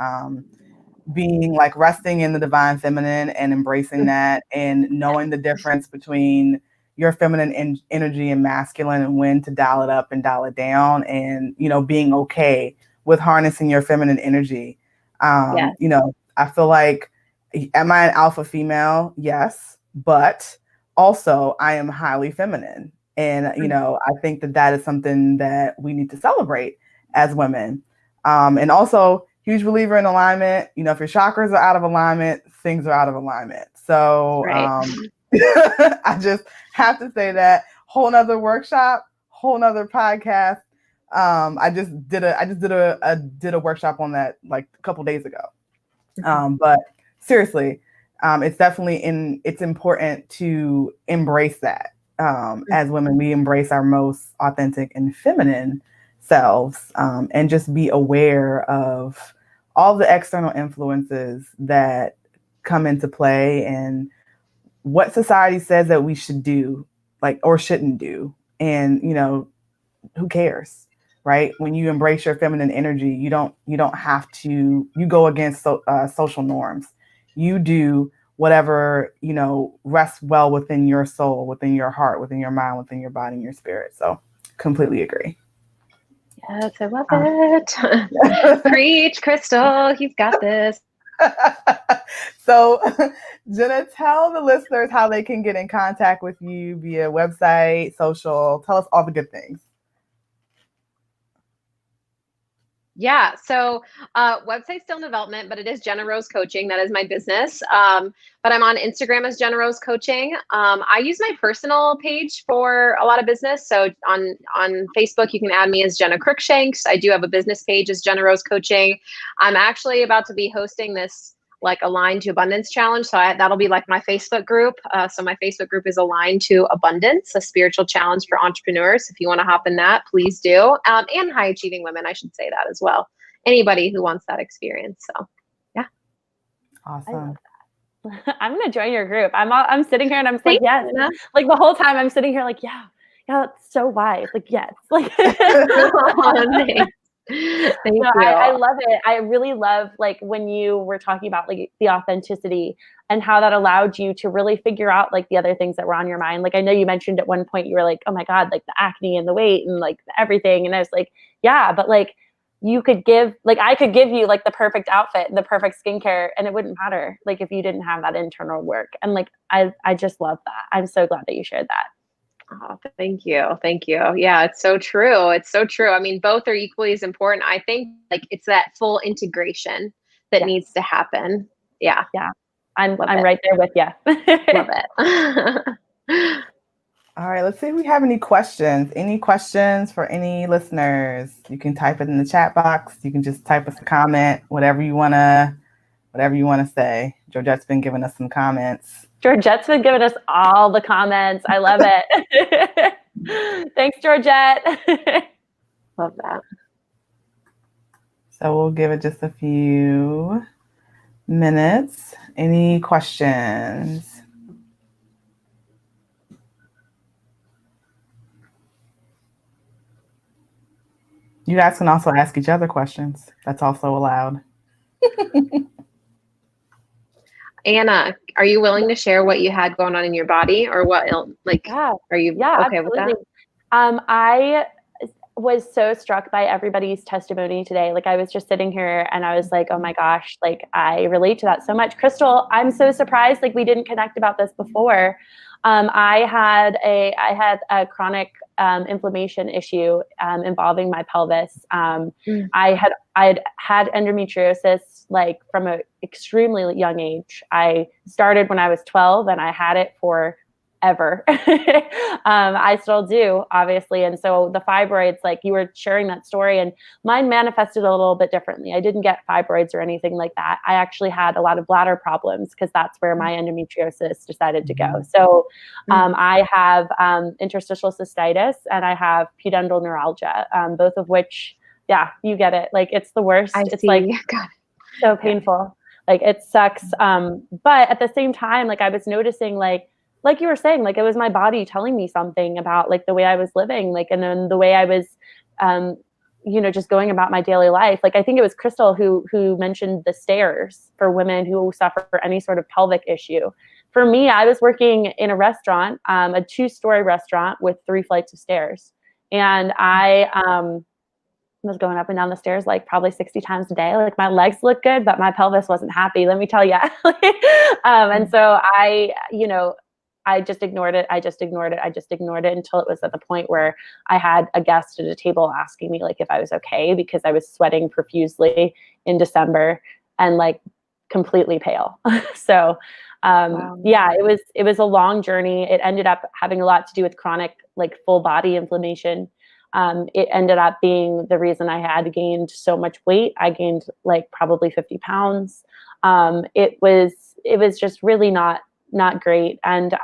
A: being like resting in the divine feminine and embracing that, and knowing the difference between your feminine energy and masculine, and when to dial it up and dial it down, and being okay with harnessing your feminine energy. I feel like, am I an alpha female? Yes, but also I am highly feminine, and I think that is something that we need to celebrate as women, and also huge believer in alignment. If your chakras are out of alignment, things are out of alignment. So I just have to say that. Whole nother workshop, whole nother podcast. I just did a workshop on that like a couple days ago. But seriously, it's important to embrace that. As women, we embrace our most authentic and feminine selves, and just be aware of all the external influences that come into play, and what society says that we should do, like, or shouldn't do. And, who cares, right? When you embrace your feminine energy, you don't have to, you go against social norms. You do whatever, rests well within your soul, within your heart, within your mind, within your body and your spirit. So completely agree.
D: Yes, I love it. Preach, Krystal, you've got this.
A: So, Jenna, tell the listeners how they can get in contact with you via website, social. Tell us all the good things.
D: Yeah. So website's still in development, but it is Jenna Rose Coaching. That is my business. But I'm on Instagram as Jenna Rose Coaching. I use my personal page for a lot of business. So on Facebook, you can add me as Jenna Crookshanks. I do have a business page as Jenna Rose Coaching. I'm actually about to be hosting this like Aligned to Abundance challenge. So that'll be like my Facebook group. So my Facebook group is Aligned to Abundance, a spiritual challenge for entrepreneurs. If you want to hop in that, please do. And high achieving women, I should say that as well. Anybody who wants that experience. So yeah.
A: Awesome.
B: I'm going to join your group. I'm sitting here and I'm like, yes. Like the whole time I'm sitting here like, yeah, that's so wise. Like, yes. Like, Thank you. I love it. I really love like when you were talking about like the authenticity and how that allowed you to really figure out like the other things that were on your mind. Like I know you mentioned at one point you were like, oh my God, like the acne and the weight and like everything. And I was like, yeah, but like I could give you like the perfect outfit and the perfect skincare and it wouldn't matter like if you didn't have that internal work. And like I just love that. I'm so glad that you shared that.
D: Oh, thank you. Thank you. Yeah, it's so true. It's so true. I mean, both are equally as important. I think like it's that full integration that needs to happen. Yeah.
B: Yeah. I'm right there with you.
D: Love it.
A: All right, let's see if we have any questions. Any questions for any listeners? You can type it in the chat box. You can just type us a comment, whatever you wanna say. Georgette's been giving us some comments.
B: Georgette's been giving us all the comments. I love it. Thanks, Georgette.
D: Love that.
A: So we'll give it just a few minutes. Any questions? You guys can also ask each other questions. That's also allowed.
D: Anna, are you willing to share what you had going on in your body or what, like, are you okay
B: absolutely.
D: with that?
B: was so struck by everybody's testimony today. Like, I was just sitting here and I was like, oh my gosh, like, I relate to that so much. Krystal, I'm so surprised, like, we didn't connect about this before. I had a chronic inflammation issue involving my pelvis. I had endometriosis, like, from an extremely young age. I started when I was 12 and I had it for ever. I still do, obviously. And so the fibroids, like, you were sharing that story, and mine manifested a little bit differently. I didn't get fibroids or anything like that. I actually had a lot of bladder problems because that's where my endometriosis decided to go. So I have interstitial cystitis and I have pudendal neuralgia, both of which, yeah, you get it. Like, it's the worst. It's like
D: God.
B: so painful. Like, it sucks. But at the same time, like, I was noticing, like you were saying, like, it was my body telling me something about, like, the way I was living, like, and then the way I was, just going about my daily life. Like, I think it was Krystal who mentioned the stairs for women who suffer from any sort of pelvic issue. For me, I was working in a restaurant, a 2-story restaurant with 3 flights of stairs. And I was going up and down the stairs, like, probably 60 times a day. Like, my legs looked good, but my pelvis wasn't happy, let me tell you. And so I just ignored it. I just ignored it until it was at the point where I had a guest at a table asking me, like, if I was okay, because I was sweating profusely in December and, like, completely pale. So,
D: Wow.
B: yeah, it was a long journey. It ended up having a lot to do with chronic, like, full body inflammation. It ended up being the reason I had gained so much weight. I gained, like, probably 50 pounds. It was just really not great. And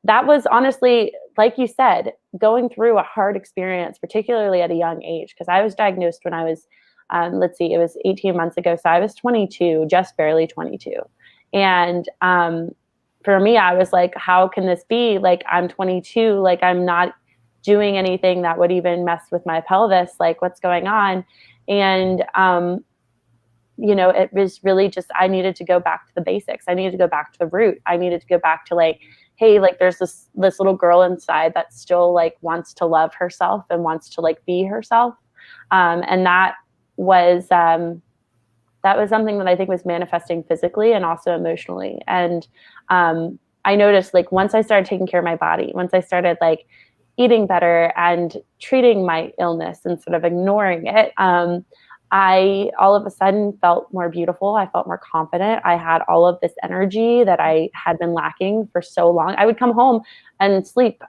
B: that was honestly, like you said, going through a hard experience, particularly at a young age, because I was diagnosed when I was, it was 18 months ago. So I was 22, just barely 22. And for me, I was like, how can this be? Like, I'm 22, like, I'm not doing anything that would even mess with my pelvis. Like, what's going on? And, it was really just, I needed to go back to the basics. I needed to go back to the root. I needed to go back to, like, hey, like, there's this little girl inside that still, like, wants to love herself and wants to, like, be herself. And that was something that I think was manifesting physically and also emotionally. And I noticed, like, once I started taking care of my body, once I started, like, eating better and treating my illness instead of ignoring it, I all of a sudden felt more beautiful. I felt more confident. I had all of this energy that I had been lacking for so long. I would come home and sleep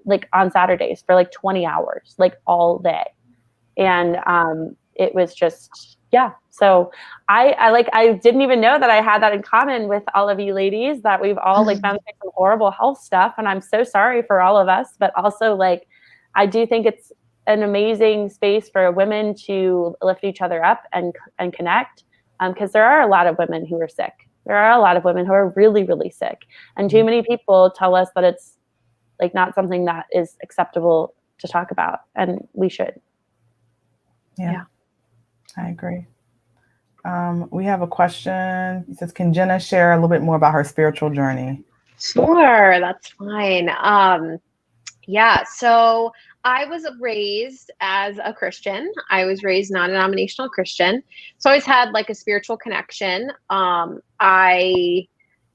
B: like on Saturdays for like 20 hours, like all day. And it was just, yeah. So I didn't even know that I had that in common with all of you ladies, that we've all like been through some horrible health stuff. And I'm so sorry for all of us, but also, like, I do think it's an amazing space for women to lift each other up and connect. Because there are a lot of women who are sick. There are a lot of women who are really, really sick. And too many people tell us that it's like not something that is acceptable to talk about. And we should.
A: Yeah. I agree. We have a question. It says, can Jenna share a little bit more about her spiritual journey?
D: Sure, that's fine. Yeah, so I was raised as a Christian. I was raised non-denominational Christian. So I always had like a spiritual connection. I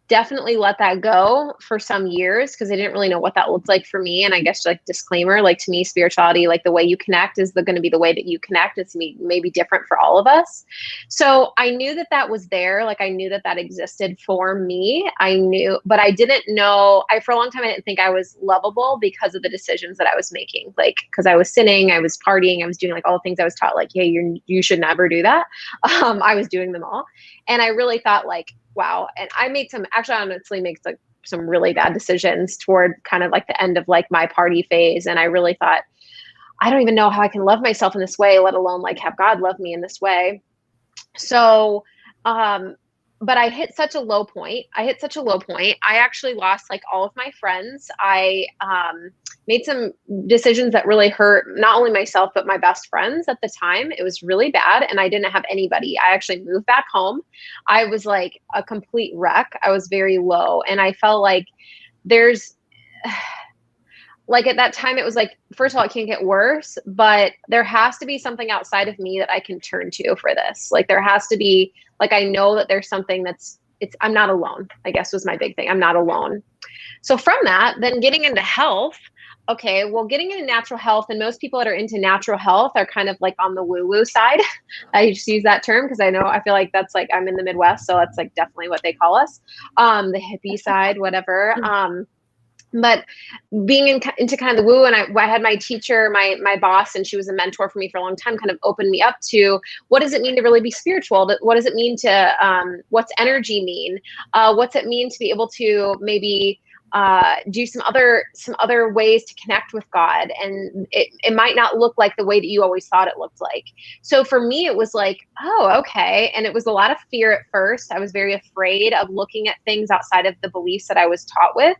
D: definitely let that go for some years because I didn't really know what that looked like for me. And I guess, like, disclaimer, like, to me, spirituality, like, the way you connect is going to be the way that you connect. It's maybe different for all of us. So I knew that that was there. Like, I knew that that existed for me. I knew, but I didn't know, for a long time, I didn't think I was lovable because of the decisions that I was making. Like, because I was sinning, I was partying, I was doing like all the things I was taught, like, hey, you should never do that. I was doing them all. And I really thought, like, wow. And I honestly made like some really bad decisions toward kind of like the end of like my party phase. And I really thought, I don't even know how I can love myself in this way, let alone like have God love me in this way. So, but I hit such a low point. I actually lost like all of my friends. I made some decisions that really hurt not only myself, but my best friends at the time. It was really bad. And I didn't have anybody. I actually moved back home. I was like a complete wreck. I was very low. And I felt like like at that time it was like, first of all, it can't get worse, but there has to be something outside of me that I can turn to for this. Like there has to be, like, I know that there's something I'm not alone, I guess was my big thing. I'm not alone. So from that, then getting into health, okay, well, getting into natural health, and most people that are into natural health are kind of like on the woo-woo side. I just use that term because I feel like that's like, I'm in the Midwest, so that's like definitely what they call us, the hippie side, whatever. But being into kind of the woo, and I had my teacher, my boss, and she was a mentor for me for a long time, kind of opened me up to what does it mean to really be spiritual? What does it mean to, what's energy mean? What's it mean to be able to maybe do some other ways to connect with God, and it might not look like the way that you always thought it looked like. So for me, it was like, oh, okay. And it was a lot of fear at first. I was very afraid of looking at things outside of the beliefs that I was taught with.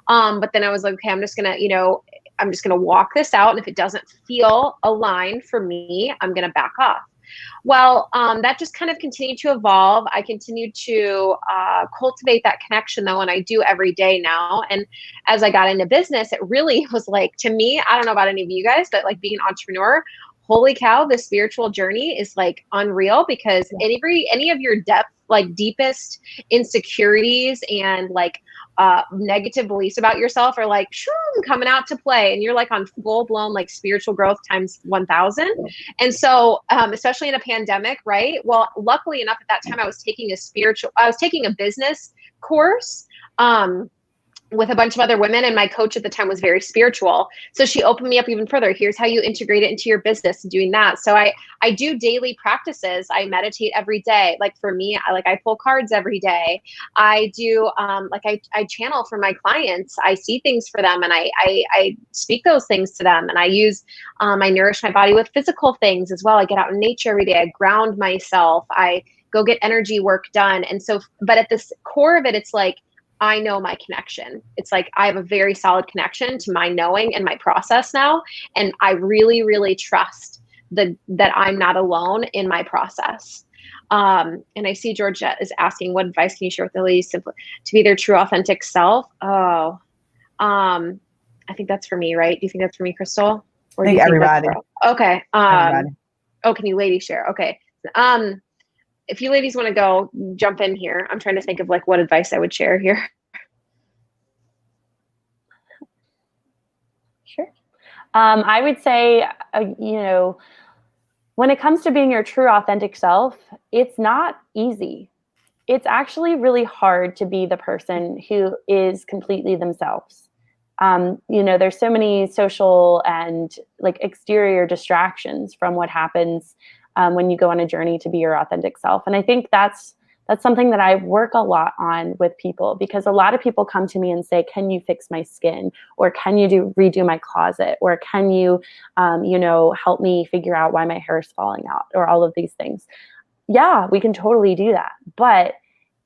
D: But then I was like, okay, I'm just gonna walk this out, and if it doesn't feel aligned for me, I'm gonna back off. Well, that just kind of continued to evolve. I continued to cultivate that connection, though, and I do every day now. And as I got into business, it really was like, to me, I don't know about any of you guys, but like being an entrepreneur, holy cow, the spiritual journey is like unreal, because any of your deepest insecurities and like negative beliefs about yourself are like coming out to play, and you're like on full blown like spiritual growth times 1000. And so especially in a pandemic, right? Well, luckily enough, at that time I was taking a business course with a bunch of other women, and my coach at the time was very spiritual. So she opened me up even further. Here's how you integrate it into your business and doing that. So I do daily practices. I meditate every day. Like for me, I pull cards every day. I do, I channel for my clients. I see things for them, and I speak those things to them. And I nourish my body with physical things as well. I get out in nature every day. I ground myself. I go get energy work done. And so, but at the core of it, it's like, I know my connection. It's like I have a very solid connection to my knowing and my process now. And I really, really trust that I'm not alone in my process. And I see Georgette is asking, what advice can you share with the ladies simply to be their true, authentic self? Oh, I think that's for me, right? Do you think that's for me, Krystal?
A: Or I think everybody.
D: Okay.
A: Everybody.
D: Oh, can you ladies share? Okay. If you ladies want to go, jump in here. I'm trying to think of like what advice I would share here.
B: Sure. I would say, when it comes to being your true authentic self, it's not easy. It's actually really hard to be the person who is completely themselves. There's so many social and like exterior distractions from what happens when you go on a journey to be your authentic self. And I think that's something that I work a lot on with people, because a lot of people come to me and say, can you fix my skin? Or can you redo my closet? Or can you, help me figure out why my hair is falling out? Or all of these things. Yeah, we can totally do that. But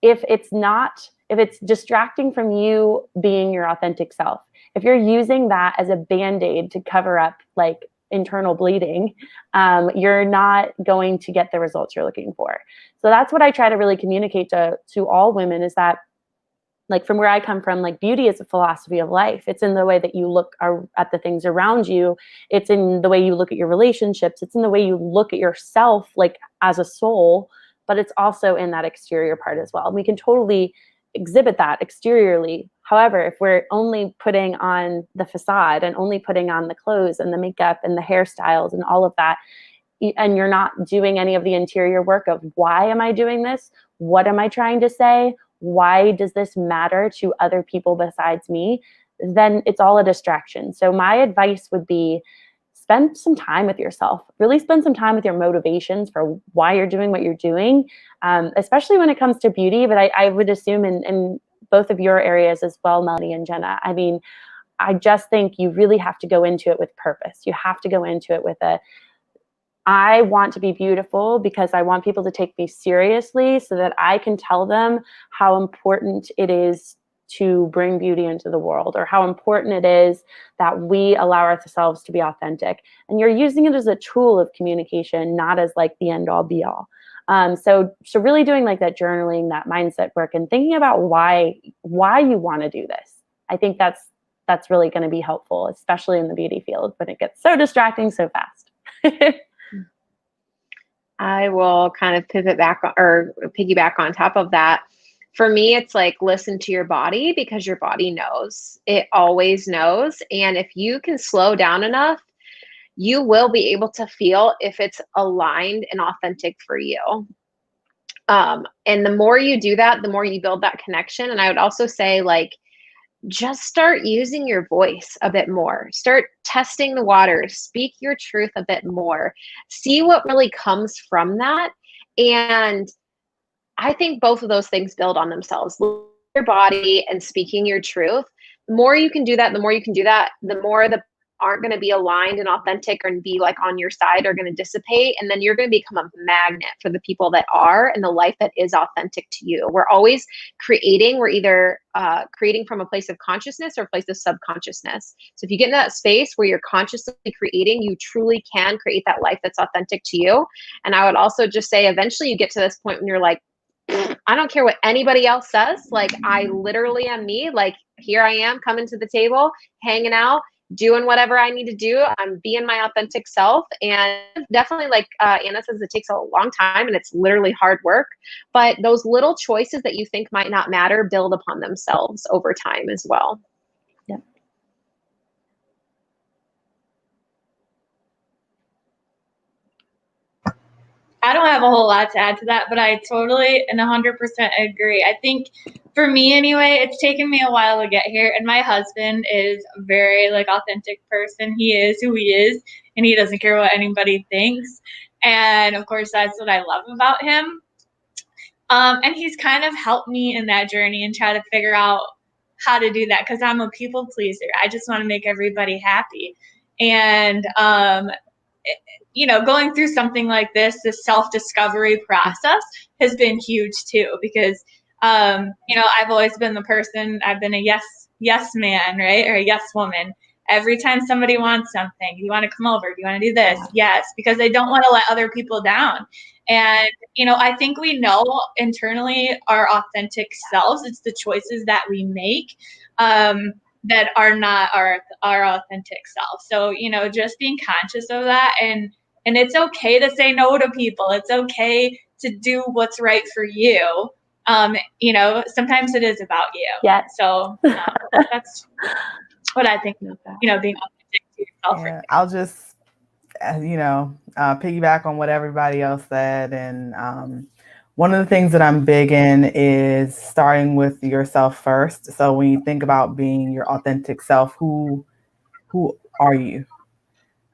B: if it's distracting from you being your authentic self, if you're using that as a Band-Aid to cover up like internal bleeding, you're not going to get the results you're looking for. So that's what I try to really communicate to all women, is that like from where I come from, like beauty is a philosophy of life. It's in the way that you look at the things around you. It's in the way you look at your relationships. It's in the way you look at yourself, like as a soul, but it's also in that exterior part as well. And we can totally exhibit that exteriorly. However, if we're only putting on the facade and only putting on the clothes and the makeup and the hairstyles and all of that, and you're not doing any of the interior work of why am I doing this? What am I trying to say? Why does this matter to other people besides me? Then it's all a distraction. So my advice would be, spend some time with yourself. Really spend some time with your motivations for why you're doing what you're doing, especially when it comes to beauty. But I would assume in both of your areas as well, Melanie and Jenna. I mean, I just think you really have to go into it with purpose. You have to go into it with I want to be beautiful because I want people to take me seriously so that I can tell them how important it is to bring beauty into the world, or how important it is that we allow ourselves to be authentic. And you're using it as a tool of communication, not as like the end all be all. So really doing like that journaling, that mindset work, and thinking about why you want to do this. I think that's that's really going to be helpful, especially in the beauty field when it gets so distracting so fast.
D: I will kind of pivot back or piggyback on top of that. For me, it's like, listen to your body, because your body knows. It always knows. And if you can slow down enough, you will be able to feel if it's aligned and authentic for you. And the more you do that, the more you build that connection. And I would also say, like, just start using your voice a bit more. Start testing the waters. Speak your truth a bit more. See what really comes from that. And I think both of those things build on themselves. Your body and speaking your truth. The more you can do that, the more the aren't going to be aligned and authentic and be like on your side are going to dissipate. And then you're going to become a magnet for the people that are, and the life that is authentic to you. We're always creating. We're either creating from a place of consciousness or a place of subconsciousness. So if you get in that space where you're consciously creating, you truly can create that life that's authentic to you. And I would also just say, eventually you get to this point when you're like, I don't care what anybody else says. Like, I literally am me. Like, here I am coming to the table, hanging out, doing whatever I need to do. I'm being my authentic self. And definitely, like Anna says, it takes a long time and it's literally hard work. But those little choices that you think might not matter build upon themselves over time as well.
B: Yeah.
C: I don't have a whole lot to add to that, but I totally and 100% agree. I think for me anyway, it's taken me a while to get here. And my husband is a very like authentic person. He is who he is, and he doesn't care what anybody thinks. And of course, that's what I love about him. And he's kind of helped me in that journey and try to figure out how to do that, because I'm a people pleaser. I just want to make everybody happy. And going through something like this self-discovery process has been huge too, because, I've always been the person, I've been a yes man, right? Or a yes woman. Every time somebody wants something, do you want to come over? Do you want to do this? Yes, because I don't want to let other people down. And, I think we know internally our authentic selves. It's the choices that we make that are not our authentic self. So, just being conscious of that, and it's okay to say no to people. It's okay to do what's right for you. Sometimes it is about you.
B: Yeah.
C: So that's what I think of that, being authentic to yourself.
A: Yeah, I'll just, piggyback on what everybody else said. And one of the things that I'm big in is starting with yourself first. So when you think about being your authentic self, who are you?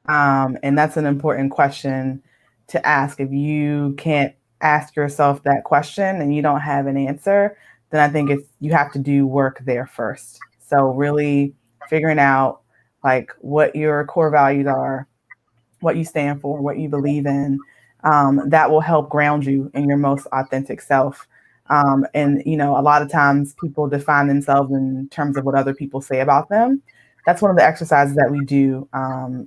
A: And that's an important question to ask. If you can't ask yourself that question and you don't have an answer, then I think you have to do work there first. So really figuring out like what your core values are, what you stand for, what you believe in, that will help ground you in your most authentic self. And a lot of times people define themselves in terms of what other people say about them. That's one of the exercises that we do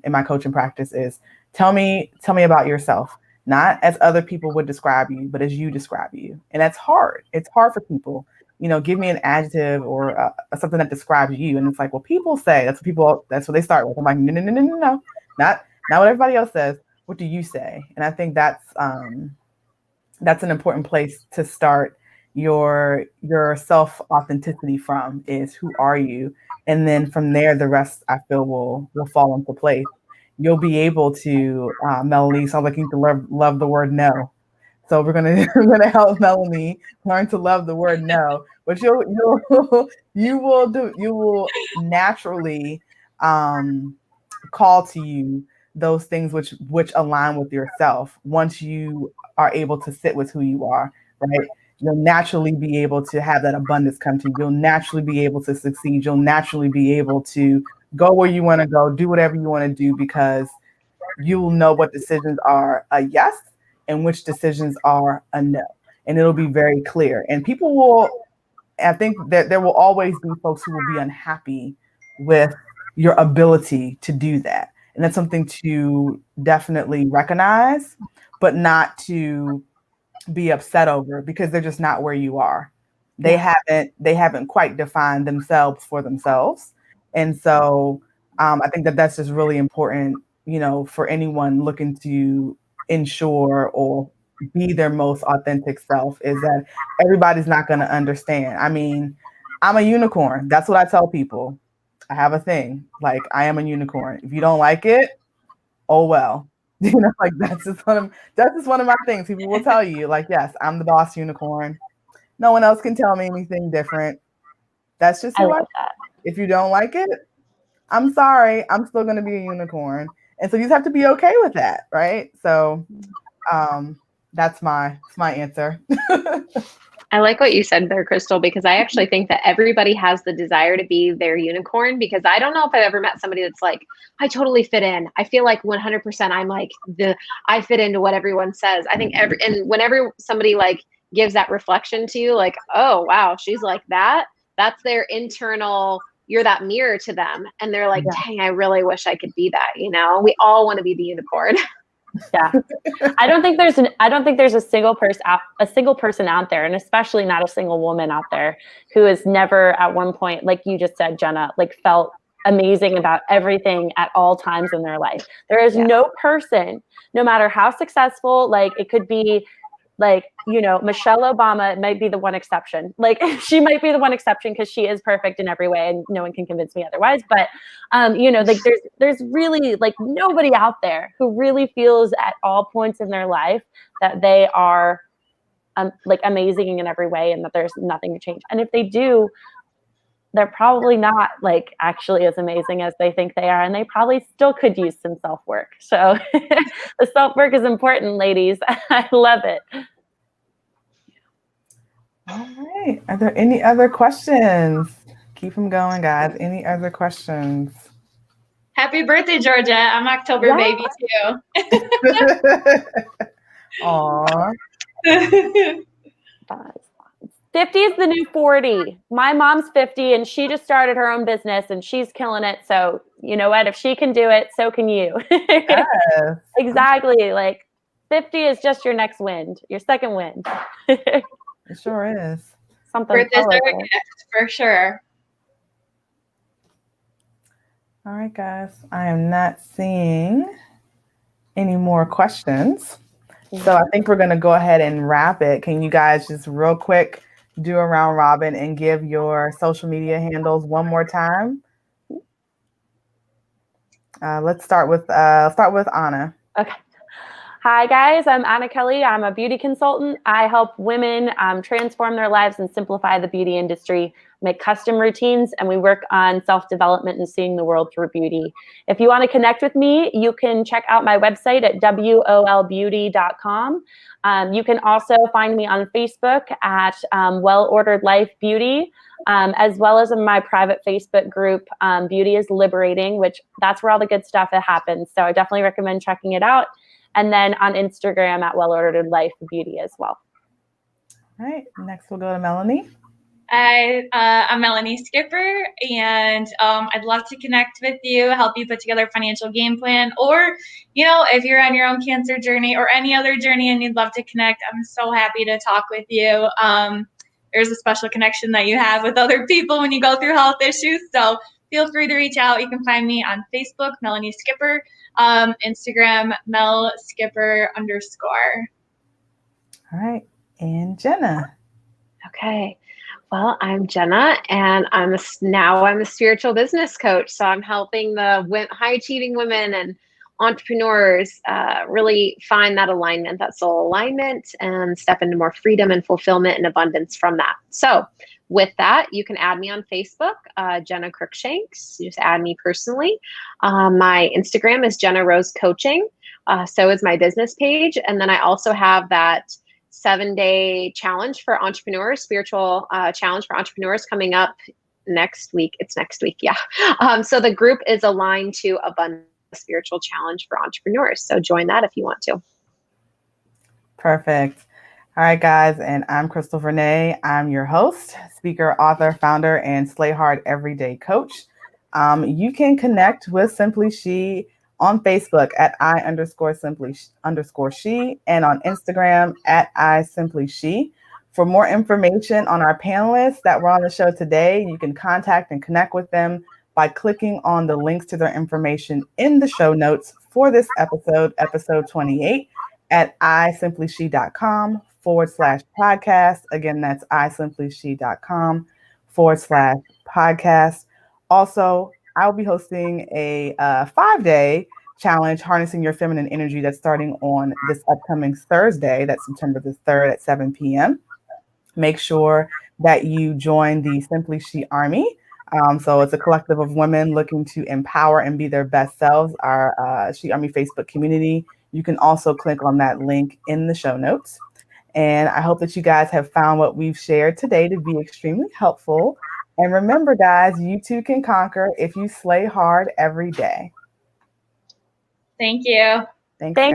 A: in my coaching practice is tell me about yourself, not as other people would describe you, but as you describe you. And that's hard. It's hard for people. Give me an adjective or something that describes you. And it's like, well, people say, that's what they start with. I'm like, no, not what everybody else says. What do you say? And I think that's an important place to start your self authenticity from, is who are you? And then from there, the rest I feel will fall into place. You'll be able to, Melanie, sounds like you need to love the word no. So we're gonna help Melanie learn to love the word no, but you will naturally call to you those things which align with yourself. Once you are able to sit with who you are, right? You'll naturally be able to have that abundance come to you. You'll naturally be able to succeed. You'll naturally be able to go where you want to go, do whatever you want to do, because you will know what decisions are a yes and which decisions are a no. And it'll be very clear. And I think that there will always be folks who will be unhappy with your ability to do that. And that's something to definitely recognize, but not to be upset over, because they're just not where you are. They haven't quite defined themselves for themselves. And so I think that that's just really important, for anyone looking to ensure or be their most authentic self, is that everybody's not going to understand. I mean, I'm a unicorn. That's what I tell people. I have a thing. Like, I am a unicorn. If you don't like it, oh well. Like that's just one of my things. People will tell you, like, yes, I'm the boss unicorn. No one else can tell me anything different. That's just who I am. If you don't like it, I'm sorry. I'm still going to be a unicorn. And so you just have to be okay with that, right? So that's my answer.
D: I like what you said there, Krystal, because I actually think that everybody has the desire to be their unicorn, because I don't know if I've ever met somebody that's like, I totally fit in. I feel like 100% I'm like I fit into what everyone says. I think whenever somebody like gives that reflection to you, like, oh, wow, she's like that. That's their internal, you're that mirror to them. And they're like, dang, I really wish I could be that. We all want to be the unicorn.
B: Yeah. I don't think there's a single person out there, and especially not a single woman out there, who has never at one point, like you just said, Jenna, like felt amazing about everything at all times in their life. There is no person, no matter how successful, like it could be like, Michelle Obama might be the one exception. Like she might be the one exception because she is perfect in every way and no one can convince me otherwise. But, like there's really like nobody out there who really feels at all points in their life that they are like amazing in every way and that there's nothing to change. And if they do, they're probably not like actually as amazing as they think they are. And they probably still could use some self-work. So the self-work is important, ladies. I love it.
A: All right. Are there any other questions? Keep them going, guys. Any other questions?
C: Happy birthday, Georgia. I'm October baby too.
A: Aw.
B: 50 is the new 40. My mom's 50 and she just started her own business and she's killing it. So you know what? If she can do it, so can you.
A: Yes.
B: Exactly. Like 50 is just your next wind, your second wind.
A: It sure is.
C: Something birthdays are a gift for sure.
A: All right, guys. I am not seeing any more questions. So I think we're going to go ahead and wrap it. Can you guys just real quick do a round robin and give your social media handles one more time? Let's start with Anna.
B: Okay. Hi, guys. I'm Anna Kelly. I'm a beauty consultant. I help women transform their lives and simplify the beauty industry, make custom routines, and we work on self-development and seeing the world through beauty. If you want to connect with me, you can check out my website at wolbeauty.com. You can also find me on Facebook at Well Ordered Life Beauty, as well as in my private Facebook group, Beauty is Liberating, which that's where all the good stuff happens. So I definitely recommend checking it out. And then on Instagram at Well Ordered Life Beauty as well.
A: All right. Next, we'll go to Melanie.
C: I'm Melanie Schipper, and I'd love to connect with you, help you put together a financial game plan, or, if you're on your own cancer journey or any other journey and you'd love to connect, I'm so happy to talk with you. There's a special connection that you have with other people when you go through health issues, so feel free to reach out. You can find me on Facebook, Melanie Schipper, Instagram, Mel Schipper _.
A: All right. And Jenna.
D: Okay. Well, I'm Jenna, and I'm a spiritual business coach. So I'm helping the high achieving women and entrepreneurs really find that alignment, that soul alignment, and step into more freedom and fulfillment and abundance from that. So with that, you can add me on Facebook, Jenna Crookshanks. You just add me personally. My Instagram is Jenna Rose Coaching. So is my business page. And then I also have that 7-day challenge for entrepreneurs, spiritual challenge for entrepreneurs coming up next week. It's next week, yeah. So the group is aligned to Abundance Spiritual Challenge for Entrepreneurs. So join that if you want to.
A: Perfect. All right, guys, and I'm Krystal Vernee. I'm your host, speaker, author, founder, and Slay Hard Everyday Coach. You can connect with Simply She on Facebook at I_simply_she and on Instagram at I_simply_she. For more information on our panelists that were on the show today, you can contact and connect with them by clicking on the links to their information in the show notes for this episode, episode 28, at isimplyShe.com/podcast. Again, that's isimplyShe.com/podcast. Also, I'll be hosting a 5-day challenge, Harnessing Your Feminine Energy, that's starting on this upcoming Thursday. That's September the 3rd at 7 p.m. Make sure that you join the Simply She Army. So it's a collective of women looking to empower and be their best selves, our She Army Facebook community. You can also click on that link in the show notes. And I hope that you guys have found what we've shared today to be extremely helpful. And remember, guys, you too can conquer if you slay hard every day.
C: Thank you.
A: Thanks.